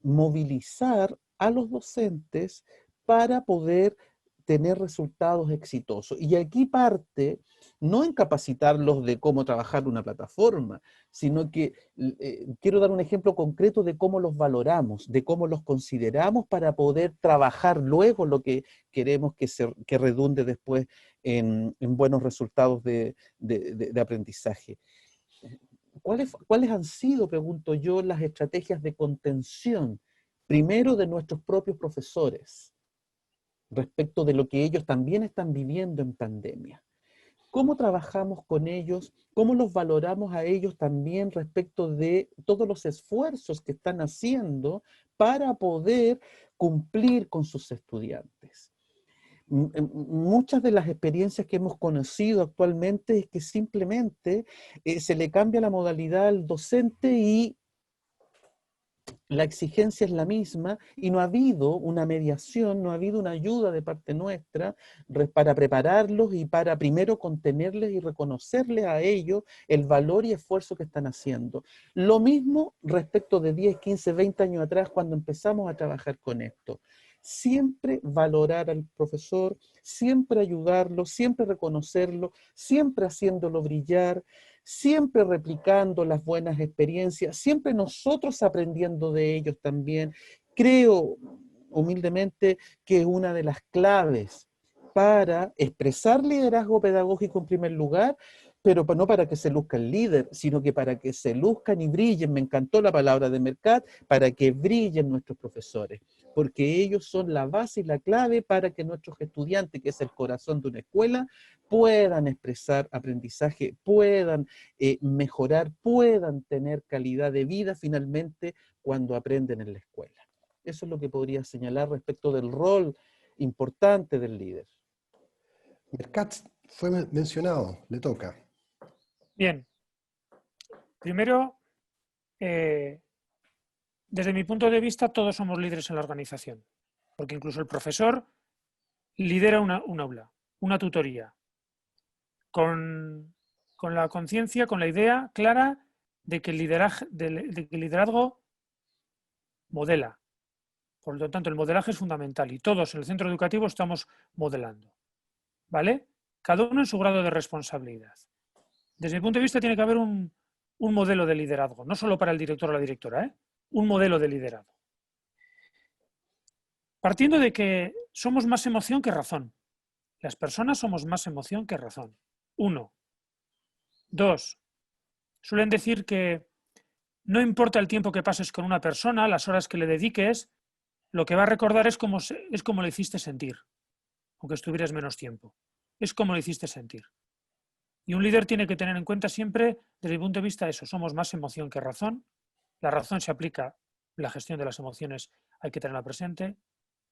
movilizar a los docentes para poder tener resultados exitosos. Y aquí parte, no en capacitarlos de cómo trabajar una plataforma, sino que quiero dar un ejemplo concreto de cómo los valoramos, de cómo los consideramos para poder trabajar luego lo que queremos que redunde después en buenos resultados de aprendizaje. ¿Cuáles han sido, pregunto yo, las estrategias de contención, primero de nuestros propios profesores, respecto de lo que ellos también están viviendo en pandemia? ¿Cómo trabajamos con ellos? ¿Cómo los valoramos a ellos también respecto de todos los esfuerzos que están haciendo para poder cumplir con sus estudiantes? Muchas de las experiencias que hemos conocido actualmente es que simplemente se le cambia la modalidad al docente y la exigencia es la misma y no ha habido una mediación, no ha habido una ayuda de parte nuestra para prepararlos y para primero contenerles y reconocerles a ellos el valor y esfuerzo que están haciendo. Lo mismo respecto de 10, 15, 20 años atrás cuando empezamos a trabajar con esto. Siempre valorar al profesor, siempre ayudarlo, siempre reconocerlo, siempre haciéndolo brillar, siempre replicando las buenas experiencias, siempre nosotros aprendiendo de ellos también. Creo humildemente que es una de las claves para expresar liderazgo pedagógico en primer lugar, pero no para que se luzca el líder, sino que para que se luzcan y brillen, me encantó la palabra de Mercat, para que brillen nuestros profesores, porque ellos son la base y la clave para que nuestros estudiantes, que es el corazón de una escuela, puedan expresar aprendizaje, puedan mejorar, puedan tener calidad de vida finalmente cuando aprenden en la escuela. Eso es lo que podría señalar respecto del rol importante del líder. Mercat fue mencionado, le toca. Bien. Primero, desde mi punto de vista, todos somos líderes en la organización, porque incluso el profesor lidera un aula, una tutoría, con la conciencia, con la idea clara de que el liderazgo modela. Por lo tanto, el modelaje es fundamental y todos en el centro educativo estamos modelando. ¿Vale? Cada uno en su grado de responsabilidad. Desde mi punto de vista tiene que haber un modelo de liderazgo, no solo para el director o la directora, un modelo de liderazgo. Partiendo de que somos más emoción que razón. Las personas somos más emoción que razón. 1. 2. Suelen decir que no importa el tiempo que pases con una persona, las horas que le dediques, lo que va a recordar es cómo le hiciste sentir, aunque estuvieras menos tiempo. Es como le hiciste sentir. Y un líder tiene que tener en cuenta siempre, desde mi punto de vista, eso. Somos más emoción que razón. La razón se aplica, la gestión de las emociones hay que tenerla presente.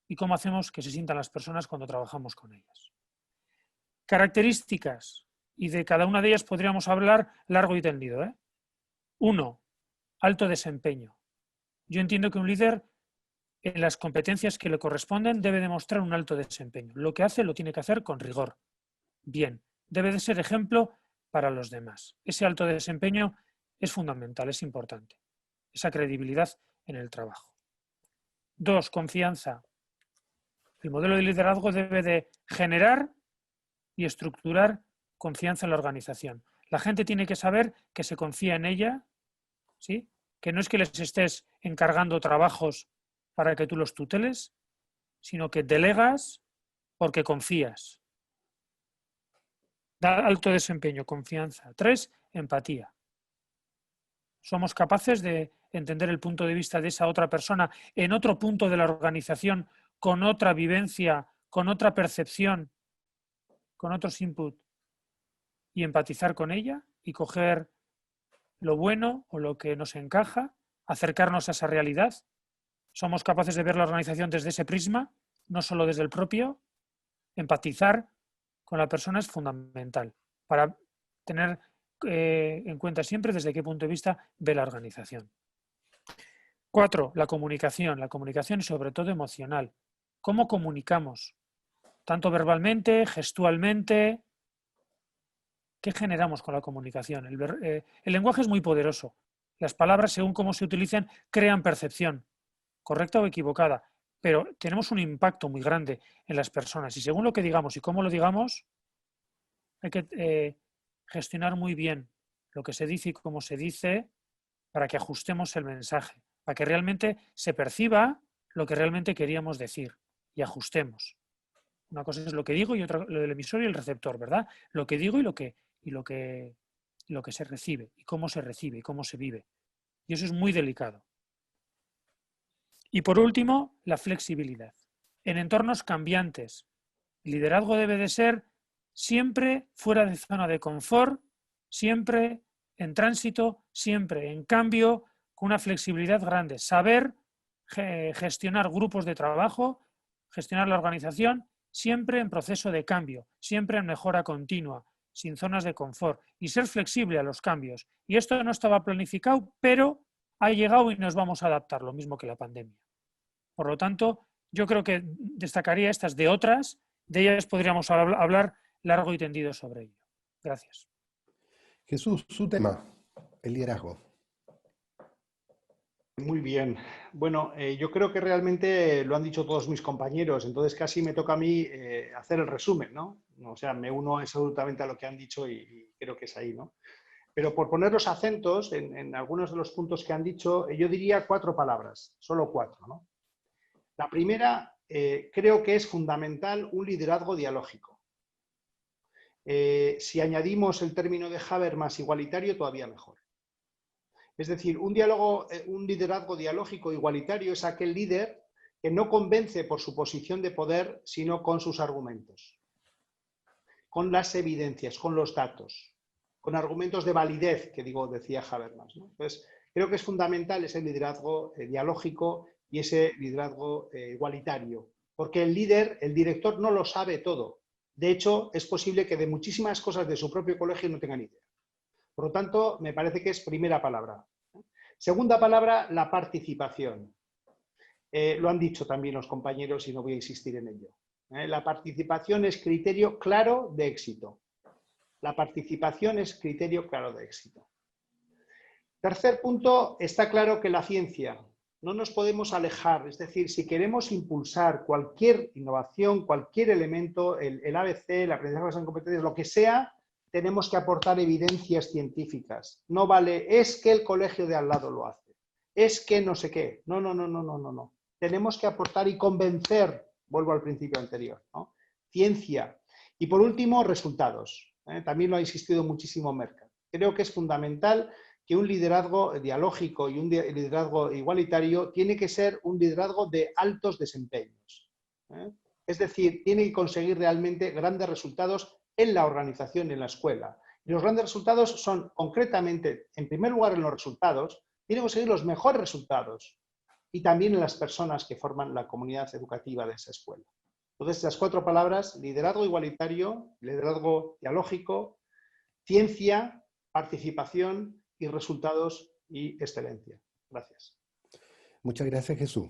Y cómo hacemos que se sientan las personas cuando trabajamos con ellas. Características. Y de cada una de ellas podríamos hablar largo y tendido. 1. Alto desempeño. Yo entiendo que un líder, en las competencias que le corresponden, debe demostrar un alto desempeño. Lo que hace lo tiene que hacer con rigor. Bien, debe de ser ejemplo para los demás. Ese alto desempeño es fundamental, es importante. Esa credibilidad en el trabajo. 2. Confianza. El modelo de liderazgo debe de generar y estructurar confianza en la organización. La gente tiene que saber que se confía en ella, ¿sí? Que no es que les estés encargando trabajos para que tú los tuteles, sino que delegas porque confías. Da alto desempeño, confianza. 3, empatía. Somos capaces de entender el punto de vista de esa otra persona en otro punto de la organización, con otra vivencia, con otra percepción, con otros inputs, y empatizar con ella y coger lo bueno o lo que nos encaja, acercarnos a esa realidad. Somos capaces de ver la organización desde ese prisma, no solo desde el propio. Empatizar con la persona es fundamental para tener en cuenta siempre desde qué punto de vista ve la organización. 4. La comunicación. La comunicación y sobre todo emocional. ¿Cómo comunicamos? Tanto verbalmente, gestualmente. ¿Qué generamos con la comunicación? El lenguaje es muy poderoso. Las palabras, según cómo se utilizan, crean percepción, correcta o equivocada, pero tenemos un impacto muy grande en las personas y según lo que digamos y cómo lo digamos, hay que gestionar muy bien lo que se dice y cómo se dice para que ajustemos el mensaje, para que realmente se perciba lo que realmente queríamos decir y ajustemos. Una cosa es lo que digo y otra lo del emisor y el receptor, ¿verdad? Lo que digo y lo que se recibe y cómo se recibe y cómo se vive. Y eso es muy delicado. Y por último, la flexibilidad. En entornos cambiantes, el liderazgo debe de ser siempre fuera de zona de confort, siempre en tránsito, siempre en cambio, con una flexibilidad grande. Saber gestionar grupos de trabajo, gestionar la organización, siempre en proceso de cambio, siempre en mejora continua, sin zonas de confort y ser flexible a los cambios. Y esto no estaba planificado, pero ha llegado y nos vamos a adaptar, lo mismo que la pandemia. Por lo tanto, yo creo que destacaría estas de otras, de ellas podríamos hablar largo y tendido sobre ello. Gracias. Jesús, su tema, el liderazgo. Muy bien. Bueno, yo creo que realmente lo han dicho todos mis compañeros, entonces casi me toca a mí hacer el resumen, ¿no? O sea, me uno absolutamente a lo que han dicho y creo que es ahí, ¿no? Pero por poner los acentos en algunos de los puntos que han dicho, yo diría 4 palabras, solo 4, ¿no? La primera, creo que es fundamental un liderazgo dialógico. Si añadimos el término de Habermas igualitario, todavía mejor. Es decir, un liderazgo dialógico igualitario es aquel líder que no convence por su posición de poder, sino con sus argumentos, con las evidencias, con los datos, con argumentos de validez, que decía Habermas, ¿no? Entonces, creo que es fundamental ese liderazgo dialógico y ese liderazgo igualitario, porque el líder, el director, no lo sabe todo. De hecho, es posible que de muchísimas cosas de su propio colegio no tengan idea. Por lo tanto, me parece que es primera palabra. Segunda palabra, la participación. Lo han dicho también los compañeros y no voy a insistir en ello. La participación es criterio claro de éxito. La participación es criterio claro de éxito. Tercer punto, está claro que la ciencia. No nos podemos alejar, es decir, si queremos impulsar cualquier innovación, cualquier elemento, el ABC, el aprendizaje basado en competencias, lo que sea, tenemos que aportar evidencias científicas. No vale, es que el colegio de al lado lo hace, es que no sé qué. No, no, no, no, no, no, no. Tenemos que aportar y convencer, vuelvo al principio anterior, ¿no? Ciencia. Y por último, resultados. También lo ha insistido muchísimo Merkel. Creo que es fundamental que un liderazgo dialógico y un liderazgo igualitario tiene que ser un liderazgo de altos desempeños. Es decir, tiene que conseguir realmente grandes resultados en la organización, en la escuela. Y los grandes resultados son concretamente, en primer lugar en los resultados, tiene que conseguir los mejores resultados y también en las personas que forman la comunidad educativa de esa escuela. Entonces, las 4 palabras, liderazgo igualitario, liderazgo dialógico, ciencia, participación y resultados y excelencia. Gracias. Muchas gracias, Jesús.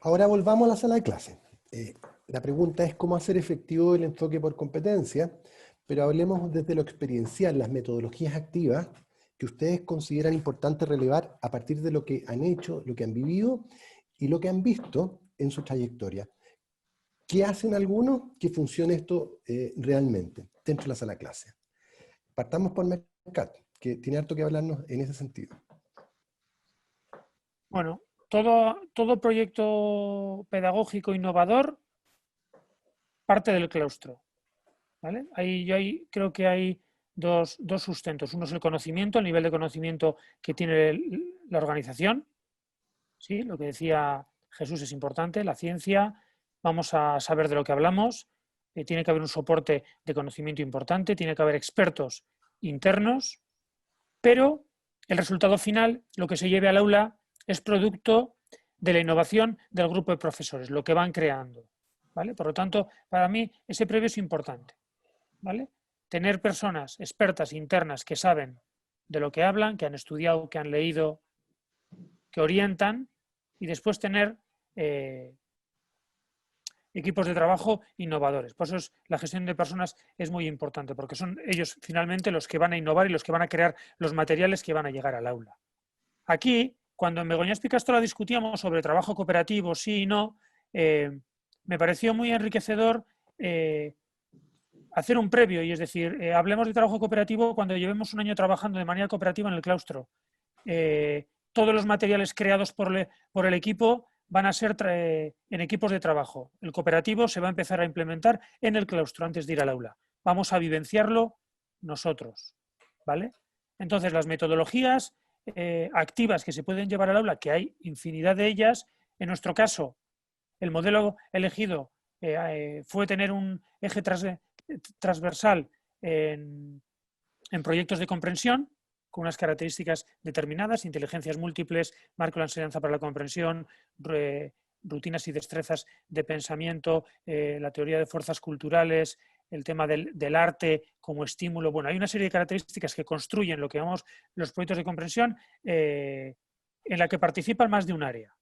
Ahora volvamos a la sala de clase. La pregunta es cómo hacer efectivo el enfoque por competencia, pero hablemos desde lo experiencial, las metodologías activas que ustedes consideran importante relevar a partir de lo que han hecho, lo que han vivido y lo que han visto en su trayectoria. ¿Qué hacen algunos que funcione esto realmente dentro de la sala de clase? Partamos por Mercat, que tiene harto que hablarnos en ese sentido. Bueno, todo proyecto pedagógico innovador parte del claustro, ¿vale? Ahí creo que hay dos sustentos. Uno es el conocimiento, el nivel de conocimiento que tiene la organización. Sí, lo que decía Jesús es importante, la ciencia, vamos a saber de lo que hablamos, tiene que haber un soporte de conocimiento importante, tiene que haber expertos internos, pero el resultado final, lo que se lleve al aula, es producto de la innovación del grupo de profesores, lo que van creando, ¿vale? Por lo tanto, para mí ese previo es importante, ¿vale? Tener personas expertas internas que saben de lo que hablan, que han estudiado, que han leído, que orientan, y después tener equipos de trabajo innovadores. Por eso la gestión de personas es muy importante, porque son ellos finalmente los que van a innovar y los que van a crear los materiales que van a llegar al aula. Aquí, cuando en Begoña Espicastro discutíamos sobre trabajo cooperativo, sí y no, me pareció muy enriquecedor hacer un previo, y es decir, hablemos de trabajo cooperativo cuando llevemos un año trabajando de manera cooperativa en el claustro. Todos los materiales creados por el equipo van a ser en equipos de trabajo. El cooperativo se va a empezar a implementar en el claustro antes de ir al aula. Vamos a vivenciarlo nosotros, ¿vale? Entonces, las metodologías activas que se pueden llevar al aula, que hay infinidad de ellas, en nuestro caso, el modelo elegido fue tener un eje transversal en proyectos de comprensión, con unas características determinadas, inteligencias múltiples, marco de la enseñanza para la comprensión, rutinas y destrezas de pensamiento, la teoría de fuerzas culturales, el tema del arte como estímulo. Bueno, hay una serie de características que construyen lo que llamamos los proyectos de comprensión, en la que participan más de un área,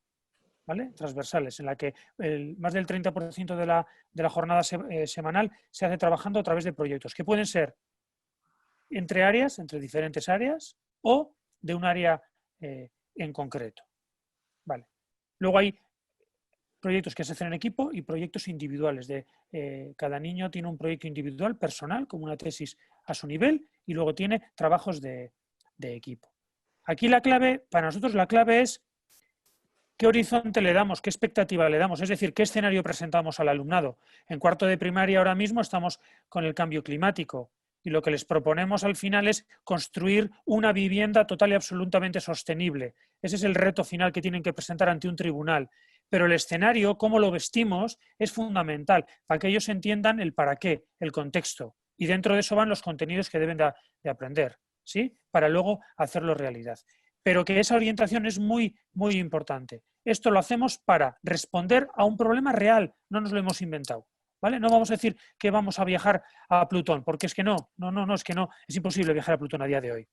¿vale? Transversales, en la que más del 30% de la jornada semanal se hace trabajando a través de proyectos, que pueden ser entre áreas, entre diferentes áreas, o de un área en concreto. Vale. Luego hay proyectos que se hacen en equipo y proyectos individuales. Cada niño tiene un proyecto individual, personal, como una tesis a su nivel, y luego tiene trabajos de equipo. Aquí la clave, para nosotros la clave es qué horizonte le damos, qué expectativa le damos, es decir, qué escenario presentamos al alumnado. En cuarto de primaria ahora mismo estamos con el cambio climático. Y lo que les proponemos al final es construir una vivienda total y absolutamente sostenible. Ese es el reto final que tienen que presentar ante un tribunal. Pero el escenario, cómo lo vestimos, es fundamental para que ellos entiendan el para qué, el contexto. Y dentro de eso van los contenidos que deben de aprender, ¿sí? Para luego hacerlo realidad. Pero que esa orientación es muy, muy importante. Esto lo hacemos para responder a un problema real, no nos lo hemos inventado. ¿Vale? No vamos a decir que vamos a viajar a Plutón, porque es que no, es que no, es imposible viajar a Plutón a día de hoy.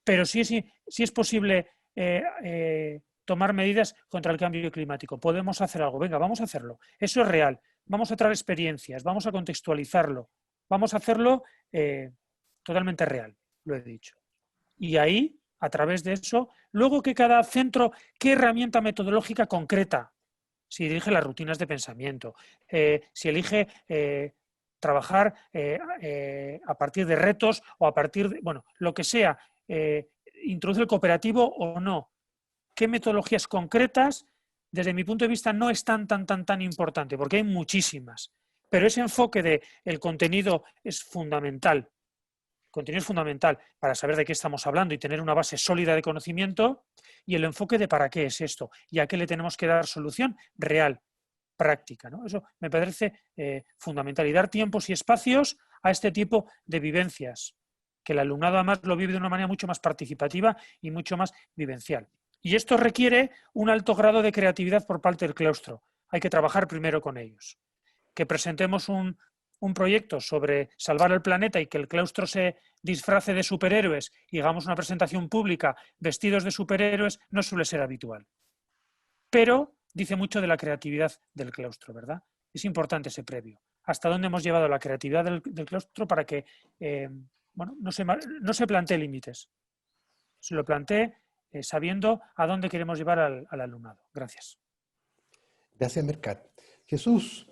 Pero sí es posible tomar medidas contra el cambio climático. Podemos hacer algo, venga, vamos a hacerlo. Eso es real. Vamos a traer experiencias, vamos a contextualizarlo, vamos a hacerlo totalmente real, lo he dicho. Y ahí, a través de eso, luego que cada centro, ¿qué herramienta metodológica concreta? Si elige las rutinas de pensamiento, si elige trabajar a partir de retos o a partir de, bueno, lo que sea, introduce el cooperativo o no. ¿Qué metodologías concretas? Desde mi punto de vista no es tan importante, porque hay muchísimas. Pero ese enfoque del contenido es fundamental. El contenido es fundamental para saber de qué estamos hablando y tener una base sólida de conocimiento, y el enfoque de para qué es esto y a qué le tenemos que dar solución real, práctica, ¿no? Eso me parece fundamental, y dar tiempos y espacios a este tipo de vivencias, que el alumnado además lo vive de una manera mucho más participativa y mucho más vivencial. Y esto requiere un alto grado de creatividad por parte del claustro. Hay que trabajar primero con ellos. Que presentemos un proyecto sobre salvar el planeta y que el claustro se disfrace de superhéroes y hagamos una presentación pública vestidos de superhéroes no suele ser habitual. Pero dice mucho de la creatividad del claustro, ¿verdad? Es importante ese previo. ¿Hasta dónde hemos llevado la creatividad del claustro para que bueno, no se plantee límites? Se lo plantee sabiendo a dónde queremos llevar al alumnado. Gracias. Gracias, Mercat. Jesús,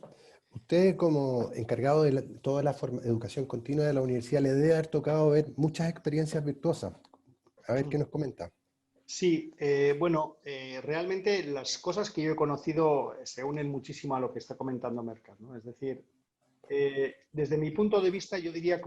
usted como encargado de toda la educación continua de la universidad le debe haber tocado ver muchas experiencias virtuosas. A ver qué nos comenta. Sí, bueno, realmente las cosas que yo he conocido se unen muchísimo a lo que está comentando Mercat, ¿no? Es decir, desde mi punto de vista yo diría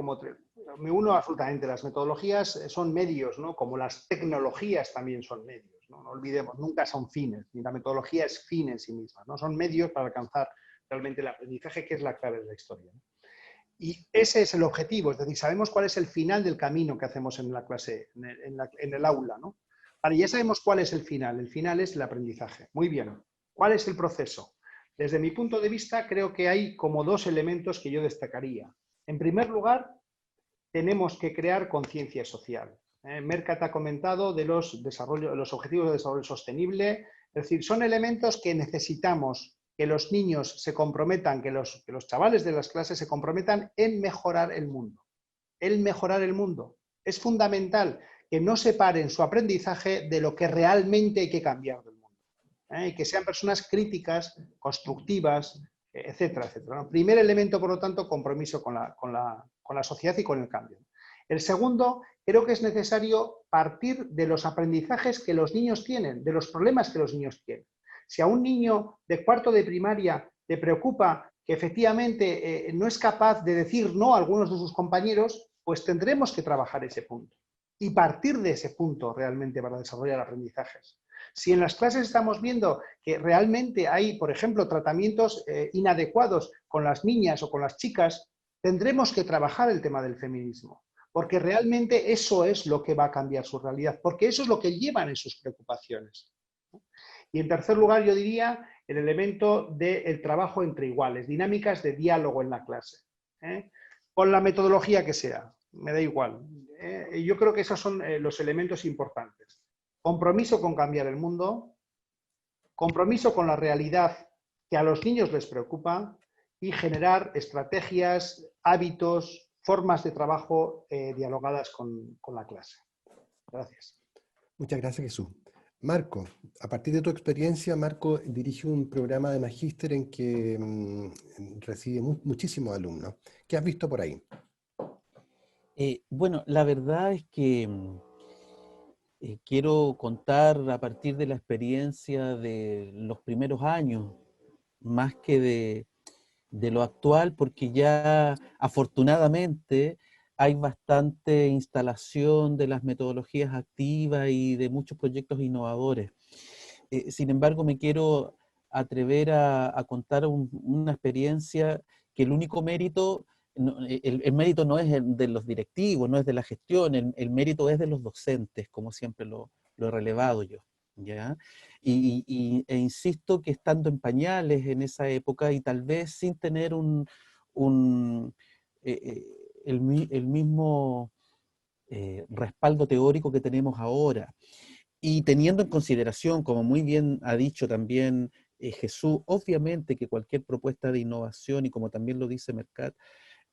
me uno absolutamente, las metodologías son medios, ¿no? Como las tecnologías también son medios, ¿no? No olvidemos, nunca son fines, ni la metodología es fin en sí misma, ¿no? Son medios para alcanzar realmente el aprendizaje, que es la clave de la historia, ¿no? Y ese es el objetivo, es decir, sabemos cuál es el final del camino que hacemos en la clase, en el aula, ¿no? Vale, ya sabemos cuál es el final es el aprendizaje. Muy bien, ¿cuál es el proceso? Desde mi punto de vista, creo que hay como dos elementos que yo destacaría. En primer lugar, tenemos que crear conciencia social. Mercat ha comentado de los objetivos de desarrollo sostenible, es decir, son elementos que necesitamos que los niños se comprometan, que los chavales de las clases se comprometan en mejorar el mundo. El mejorar el mundo. Es fundamental que no separen su aprendizaje de lo que realmente hay que cambiar del mundo. Y que sean personas críticas, constructivas, etcétera, etcétera, ¿no? Primer elemento, por lo tanto, compromiso con la sociedad y con el cambio. El segundo, creo que es necesario partir de los aprendizajes que los niños tienen, de los problemas que los niños tienen. Si a un niño de cuarto de primaria le preocupa que efectivamente no es capaz de decir no a algunos de sus compañeros, pues tendremos que trabajar ese punto y partir de ese punto realmente para desarrollar aprendizajes. Si en las clases estamos viendo que realmente hay, por ejemplo, tratamientos inadecuados con las niñas o con las chicas, tendremos que trabajar el tema del feminismo, porque realmente eso es lo que va a cambiar su realidad, porque eso es lo que llevan en sus preocupaciones. Y en tercer lugar, yo diría el elemento del trabajo entre iguales, dinámicas de diálogo en la clase, con la metodología que sea, me da igual. Yo creo que esos son los elementos importantes. Compromiso con cambiar el mundo, compromiso con la realidad que a los niños les preocupa y generar estrategias, hábitos, formas de trabajo dialogadas con la clase. Gracias. Muchas gracias, Jesús. Marco, a partir de tu experiencia, Marco dirige un programa de magíster en que recibe muchísimos alumnos. ¿Qué has visto por ahí? Bueno, la verdad es que quiero contar a partir de la experiencia de los primeros años, más que de lo actual, porque ya afortunadamente hay bastante instalación de las metodologías activas y de muchos proyectos innovadores. Sin embargo, me quiero atrever a contar una experiencia que el único mérito, el mérito no es de los directivos, no es de la gestión, el mérito es de los docentes, como siempre lo he relevado yo, ¿ya? E insisto que estando en pañales en esa época y tal vez sin tener el mismo respaldo teórico que tenemos ahora, y teniendo en consideración, como muy bien ha dicho también Jesús, obviamente que cualquier propuesta de innovación, y como también lo dice Mercat,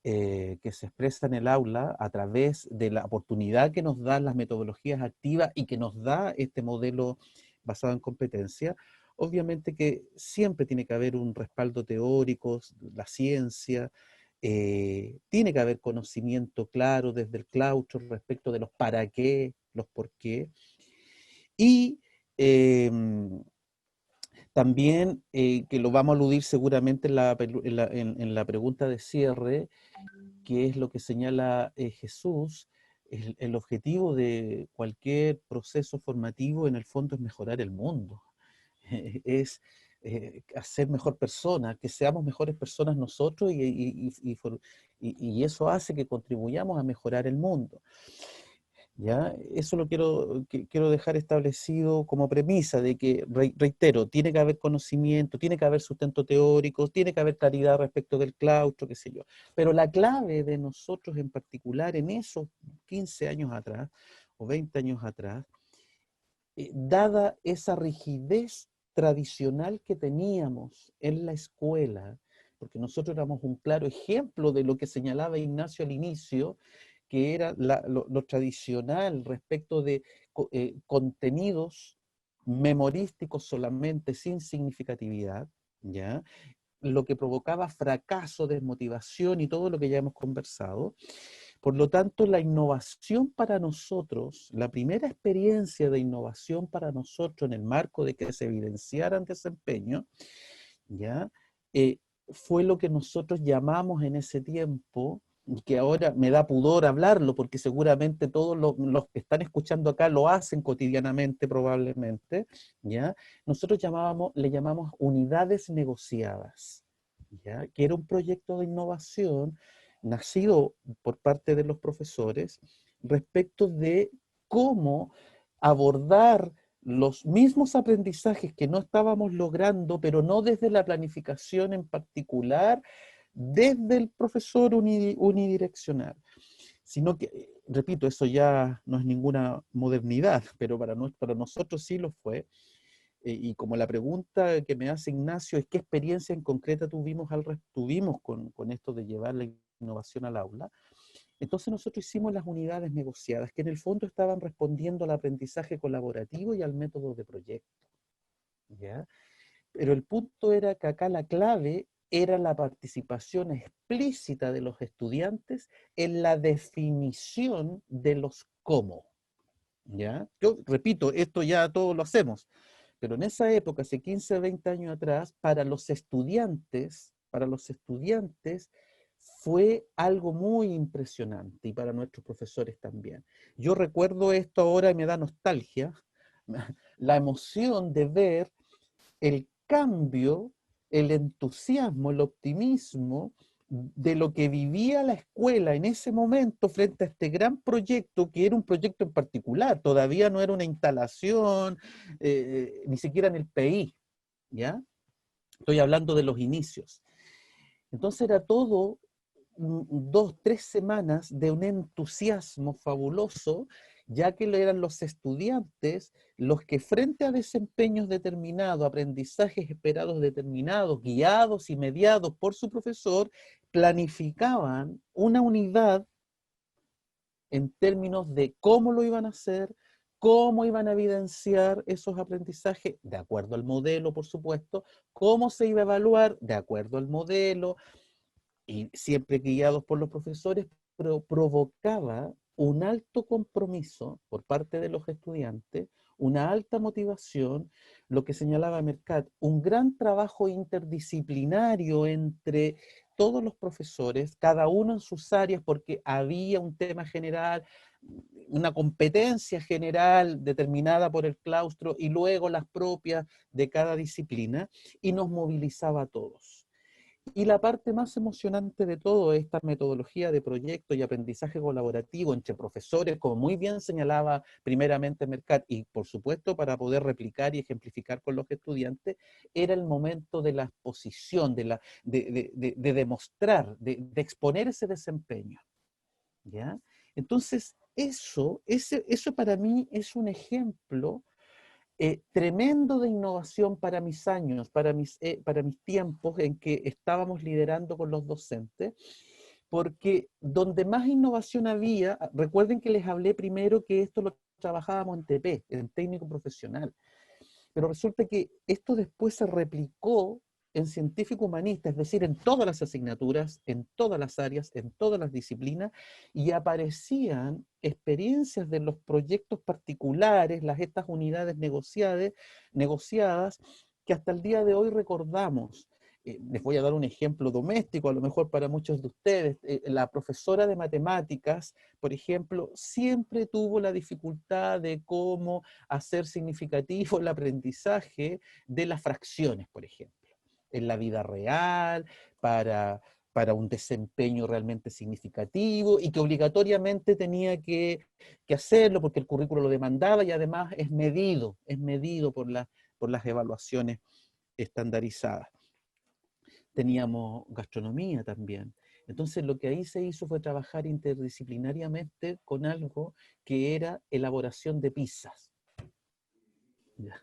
que se expresa en el aula a través de la oportunidad que nos dan las metodologías activas y que nos da este modelo basado en competencia, obviamente que siempre tiene que haber un respaldo teórico, la ciencia, tiene que haber conocimiento claro desde el claustro respecto de los para qué, los por qué, y también, que lo vamos a aludir seguramente en la pregunta de cierre, que es lo que señala Jesús, el objetivo de cualquier proceso formativo en el fondo es mejorar el mundo, es hacer mejor personas, que seamos mejores personas nosotros y eso hace que contribuyamos a mejorar el mundo. ¿Ya? Eso lo quiero dejar establecido como premisa de que, reitero, tiene que haber conocimiento, tiene que haber sustento teórico, tiene que haber claridad respecto del claustro, qué sé yo. Pero la clave de nosotros en particular en esos 15 años atrás o 20 años atrás, dada esa rigidez tradicional que teníamos en la escuela, porque nosotros éramos un claro ejemplo de lo que señalaba Ignacio al inicio, que era lo tradicional respecto de contenidos memorísticos solamente, sin significatividad, ¿ya? Lo que provocaba fracaso, desmotivación y todo lo que ya hemos conversado. Por lo tanto, la innovación para nosotros, la primera experiencia de innovación para nosotros en el marco de que se evidenciaran desempeño, ¿ya? Fue lo que nosotros llamamos en ese tiempo, y que ahora me da pudor hablarlo, porque seguramente todos los que están escuchando acá lo hacen cotidianamente probablemente, ¿ya? Nosotros le llamamos unidades negociadas, ¿ya? Que era un proyecto de innovación nacido por parte de los profesores respecto de cómo abordar los mismos aprendizajes que no estábamos logrando, pero no desde la planificación en particular, desde el profesor unidireccional, sino que, repito, eso ya no es ninguna modernidad, pero para nosotros sí lo fue. Y como la pregunta que me hace Ignacio es qué experiencia en concreta tuvimos con esto de llevar la innovación al aula, entonces nosotros hicimos las unidades negociadas, que en el fondo estaban respondiendo al aprendizaje colaborativo y al método de proyecto, ¿ya? Pero el punto era que acá la clave era la participación explícita de los estudiantes en la definición de los cómo, ¿ya? Yo repito, esto ya todos lo hacemos, pero en esa época, hace 15, 20 años atrás, para los estudiantes fue algo muy impresionante y para nuestros profesores también. Yo recuerdo esto ahora y me da nostalgia, la emoción de ver el cambio, el entusiasmo, el optimismo de lo que vivía la escuela en ese momento frente a este gran proyecto, que era un proyecto en particular, todavía no era una instalación, ni siquiera en el PI, ¿ya? Estoy hablando de los inicios. Entonces era todo 2, 3 semanas de un entusiasmo fabuloso, ya que eran los estudiantes los que frente a desempeños determinados, aprendizajes esperados determinados, guiados y mediados por su profesor, planificaban una unidad en términos de cómo lo iban a hacer, cómo iban a evidenciar esos aprendizajes, de acuerdo al modelo, por supuesto, cómo se iba a evaluar, de acuerdo al modelo, y siempre guiados por los profesores, pero provocaba un alto compromiso por parte de los estudiantes, una alta motivación, lo que señalaba Mercat, un gran trabajo interdisciplinario entre todos los profesores, cada uno en sus áreas, porque había un tema general, una competencia general determinada por el claustro y luego las propias de cada disciplina, y nos movilizaba a todos. Y la parte más emocionante de todo, esta metodología de proyecto y aprendizaje colaborativo entre profesores, como muy bien señalaba primeramente Mercat, y por supuesto para poder replicar y ejemplificar con los estudiantes, era el momento de la exposición, de demostrar, de exponer ese desempeño. ¿Ya? Entonces, eso para mí es un ejemplo tremendo de innovación para mis años, para mis tiempos en que estábamos liderando con los docentes, porque donde más innovación había, recuerden que les hablé primero que esto lo trabajábamos en TP, en técnico profesional, pero resulta que esto después se replicó en científico humanista, es decir, en todas las asignaturas, en todas las áreas, en todas las disciplinas, y aparecían experiencias de los proyectos particulares, estas unidades negociadas, que hasta el día de hoy recordamos. Les voy a dar un ejemplo doméstico, a lo mejor para muchos de ustedes. La profesora de matemáticas, por ejemplo, siempre tuvo la dificultad de cómo hacer significativo el aprendizaje de las fracciones, por ejemplo, en la vida real, para un desempeño realmente significativo, y que obligatoriamente tenía que hacerlo porque el currículo lo demandaba, y además es medido por las evaluaciones estandarizadas. Teníamos gastronomía también. Entonces lo que ahí se hizo fue trabajar interdisciplinariamente con algo que era elaboración de pizzas. ¿Ya?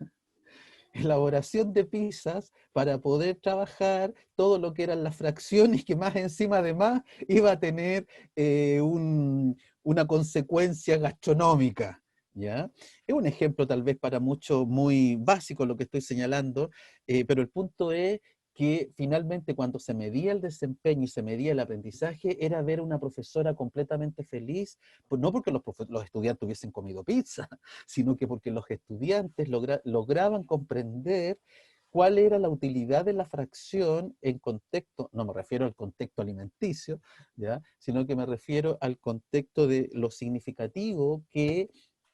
Elaboración de pizzas para poder trabajar todo lo que eran las fracciones, que más encima además iba a tener una consecuencia gastronómica. ¿Ya? Es un ejemplo tal vez para muchos muy básico lo que estoy señalando, pero el punto es que finalmente cuando se medía el desempeño y se medía el aprendizaje, era ver a una profesora completamente feliz, pues no porque los estudiantes hubiesen comido pizza, sino que porque los estudiantes lograban comprender cuál era la utilidad de la fracción en contexto, no me refiero al contexto alimenticio, ¿ya? Sino que me refiero al contexto de lo significativo que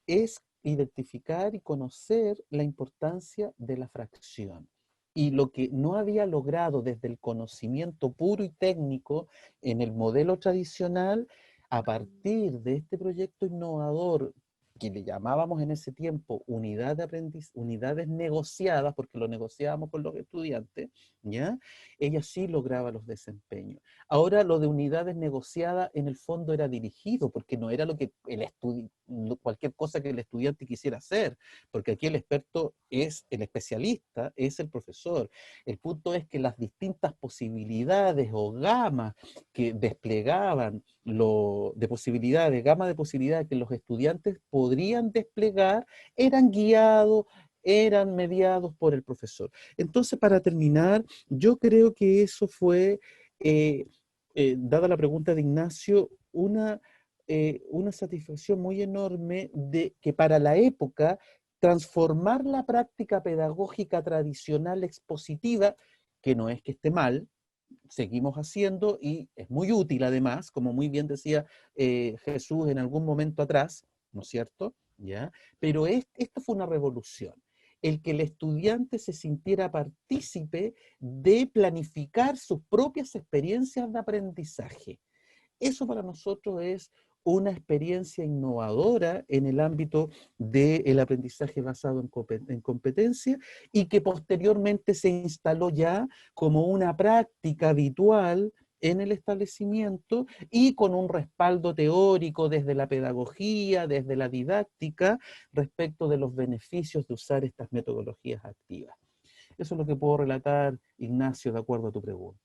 es identificar y conocer la importancia de la fracción. Y lo que no había logrado desde el conocimiento puro y técnico en el modelo tradicional, a partir de este proyecto innovador, que le llamábamos en ese tiempo unidades negociadas, porque lo negociábamos con los estudiantes, ¿ya? Ella sí lograba los desempeños. Ahora lo de unidades negociadas en el fondo era dirigido, porque no era lo que cualquier cosa que el estudiante quisiera hacer, porque aquí el experto es el especialista, es el profesor. El punto es que las distintas posibilidades o gamas que desplegaban gama de posibilidades que los estudiantes podrían desplegar, eran guiados, eran mediados por el profesor. Entonces, para terminar, yo creo que eso fue, dada la pregunta de Ignacio, una satisfacción muy enorme de que para la época transformar la práctica pedagógica tradicional expositiva, que no es que esté mal, seguimos haciendo y es muy útil además, como muy bien decía Jesús en algún momento atrás, ¿no es cierto? ¿Ya? Pero esto fue una revolución. El que el estudiante se sintiera partícipe de planificar sus propias experiencias de aprendizaje. Eso para nosotros es una experiencia innovadora en el ámbito del aprendizaje basado en competencia, y que posteriormente se instaló ya como una práctica habitual en el establecimiento, y con un respaldo teórico desde la pedagogía, desde la didáctica, respecto de los beneficios de usar estas metodologías activas. Eso es lo que puedo relatar, Ignacio, de acuerdo a tu pregunta.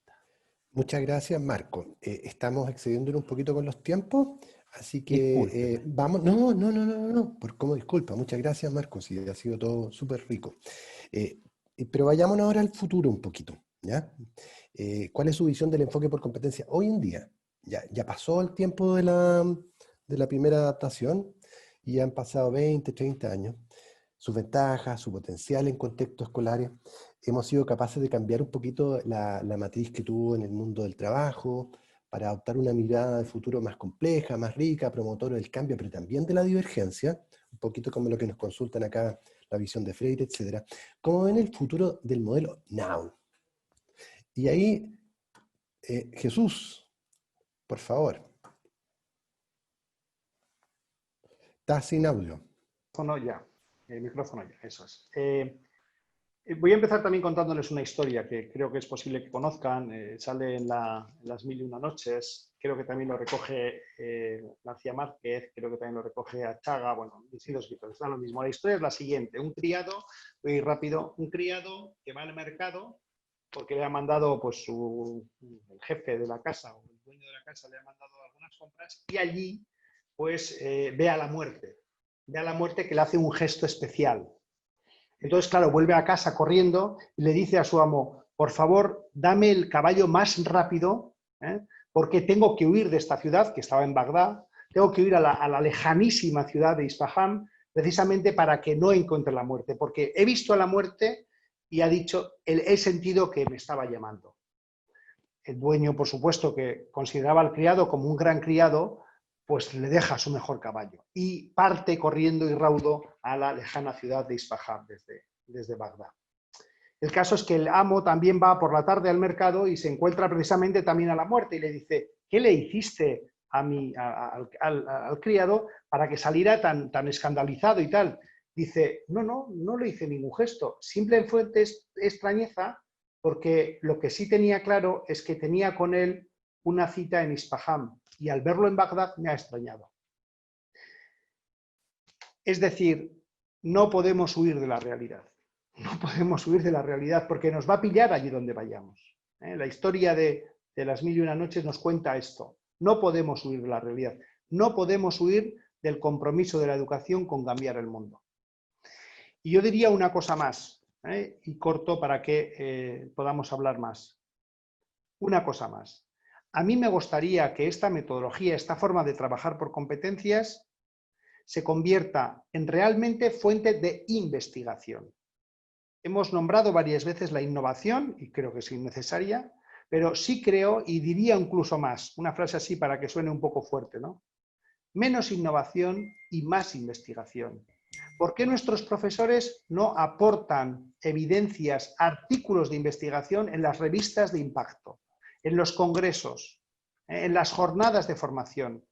Muchas gracias, Marco. Estamos excediéndonos un poquito con los tiempos, así que vamos. No, por cómo disculpa. Muchas gracias, Marco. Sí, ha sido todo súper rico. Pero vayámonos ahora al futuro un poquito, ¿ya? ¿Cuál es su visión del enfoque por competencia hoy en día? Ya pasó el tiempo de la primera adaptación y ya han pasado 20, 30 años. Sus ventajas, su potencial en contextos escolares. hemos sido capaces de cambiar un poquito la matriz que tuvo en el mundo del trabajo, para adoptar una mirada de futuro más compleja, más rica, promotora del cambio, pero también de la divergencia, un poquito como lo que nos consultan acá, la visión de Freire, etc. ¿Cómo ven el futuro del modelo Now? Y ahí, Jesús, por favor. Está sin audio. El micrófono ya, eso es. Voy a empezar también contándoles una historia que creo que es posible que conozcan. Sale en las Mil y una noches. Creo que también lo recoge García Márquez, creo que también lo recoge Achaga. Bueno, distintos escritores, da lo mismo. La historia es la siguiente. Un criado, voy a ir rápido, un criado que va al mercado porque le ha mandado pues, el jefe de la casa o el dueño de la casa le ha mandado algunas compras y allí pues ve a la muerte. Ve a la muerte que le hace un gesto especial. Entonces, claro, vuelve a casa corriendo y le dice a su amo, por favor, dame el caballo más rápido, porque tengo que huir de esta ciudad, que estaba en Bagdad, tengo que huir a la lejanísima ciudad de Isfahán, precisamente para que no encuentre la muerte, porque he visto a la muerte y ha dicho, he sentido que me estaba llamando. El dueño, por supuesto, que consideraba al criado como un gran criado, pues le deja su mejor caballo y parte corriendo y raudo a la lejana ciudad de Isfahán desde Bagdad. El caso es que el amo también va por la tarde al mercado y se encuentra precisamente también a la muerte y le dice, ¿qué le hiciste al criado para que saliera tan escandalizado y tal? Dice, no le hice ningún gesto, simplemente extrañeza, porque lo que sí tenía claro es que tenía con él una cita en Isfahán y al verlo en Bagdad me ha extrañado. Es decir, no podemos huir de la realidad. No podemos huir de la realidad porque nos va a pillar allí donde vayamos. La historia de las Mil y una noches nos cuenta esto. No podemos huir de la realidad. No podemos huir del compromiso de la educación con cambiar el mundo. Y yo diría una cosa más, y corto para que podamos hablar más. Una cosa más. A mí me gustaría que esta metodología, esta forma de trabajar por competencias, se convierta en realmente fuente de investigación. Hemos nombrado varias veces la innovación, y creo que es innecesaria, pero sí creo, y diría incluso más, una frase así para que suene un poco fuerte, ¿no? Menos innovación y más investigación. ¿Por qué nuestros profesores no aportan evidencias, artículos de investigación en las revistas de impacto, en los congresos, en las jornadas de formación?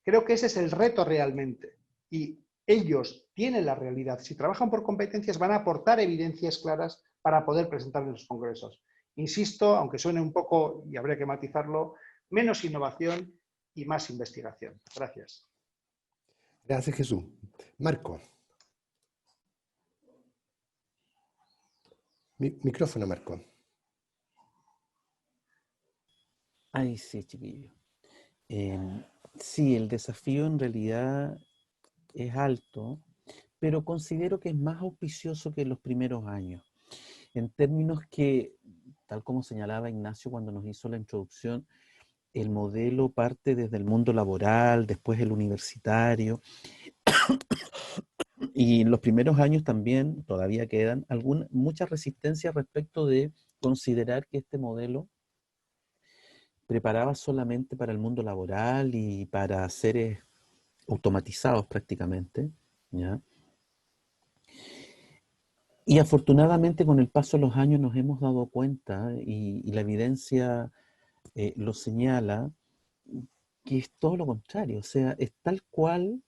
Creo que ese es el reto realmente. Y ellos tienen la realidad. Si trabajan por competencias, van a aportar evidencias claras para poder presentar en los congresos. Insisto, aunque suene un poco, y habría que matizarlo, menos innovación y más investigación. Gracias. Gracias, Jesús. Marco. Micrófono, Marco. Ahí sí, chiquillo. Sí, el desafío en realidad es alto, pero considero que es más auspicioso que en los primeros años. En términos que, tal como señalaba Ignacio cuando nos hizo la introducción, el modelo parte desde el mundo laboral, después el universitario, y en los primeros años también todavía quedan muchas resistencias respecto de considerar que este modelo preparaba solamente para el mundo laboral y para seres automatizados prácticamente, ¿ya? Y afortunadamente con el paso de los años nos hemos dado cuenta, y la evidencia lo señala, que es todo lo contrario, o sea, es tal cual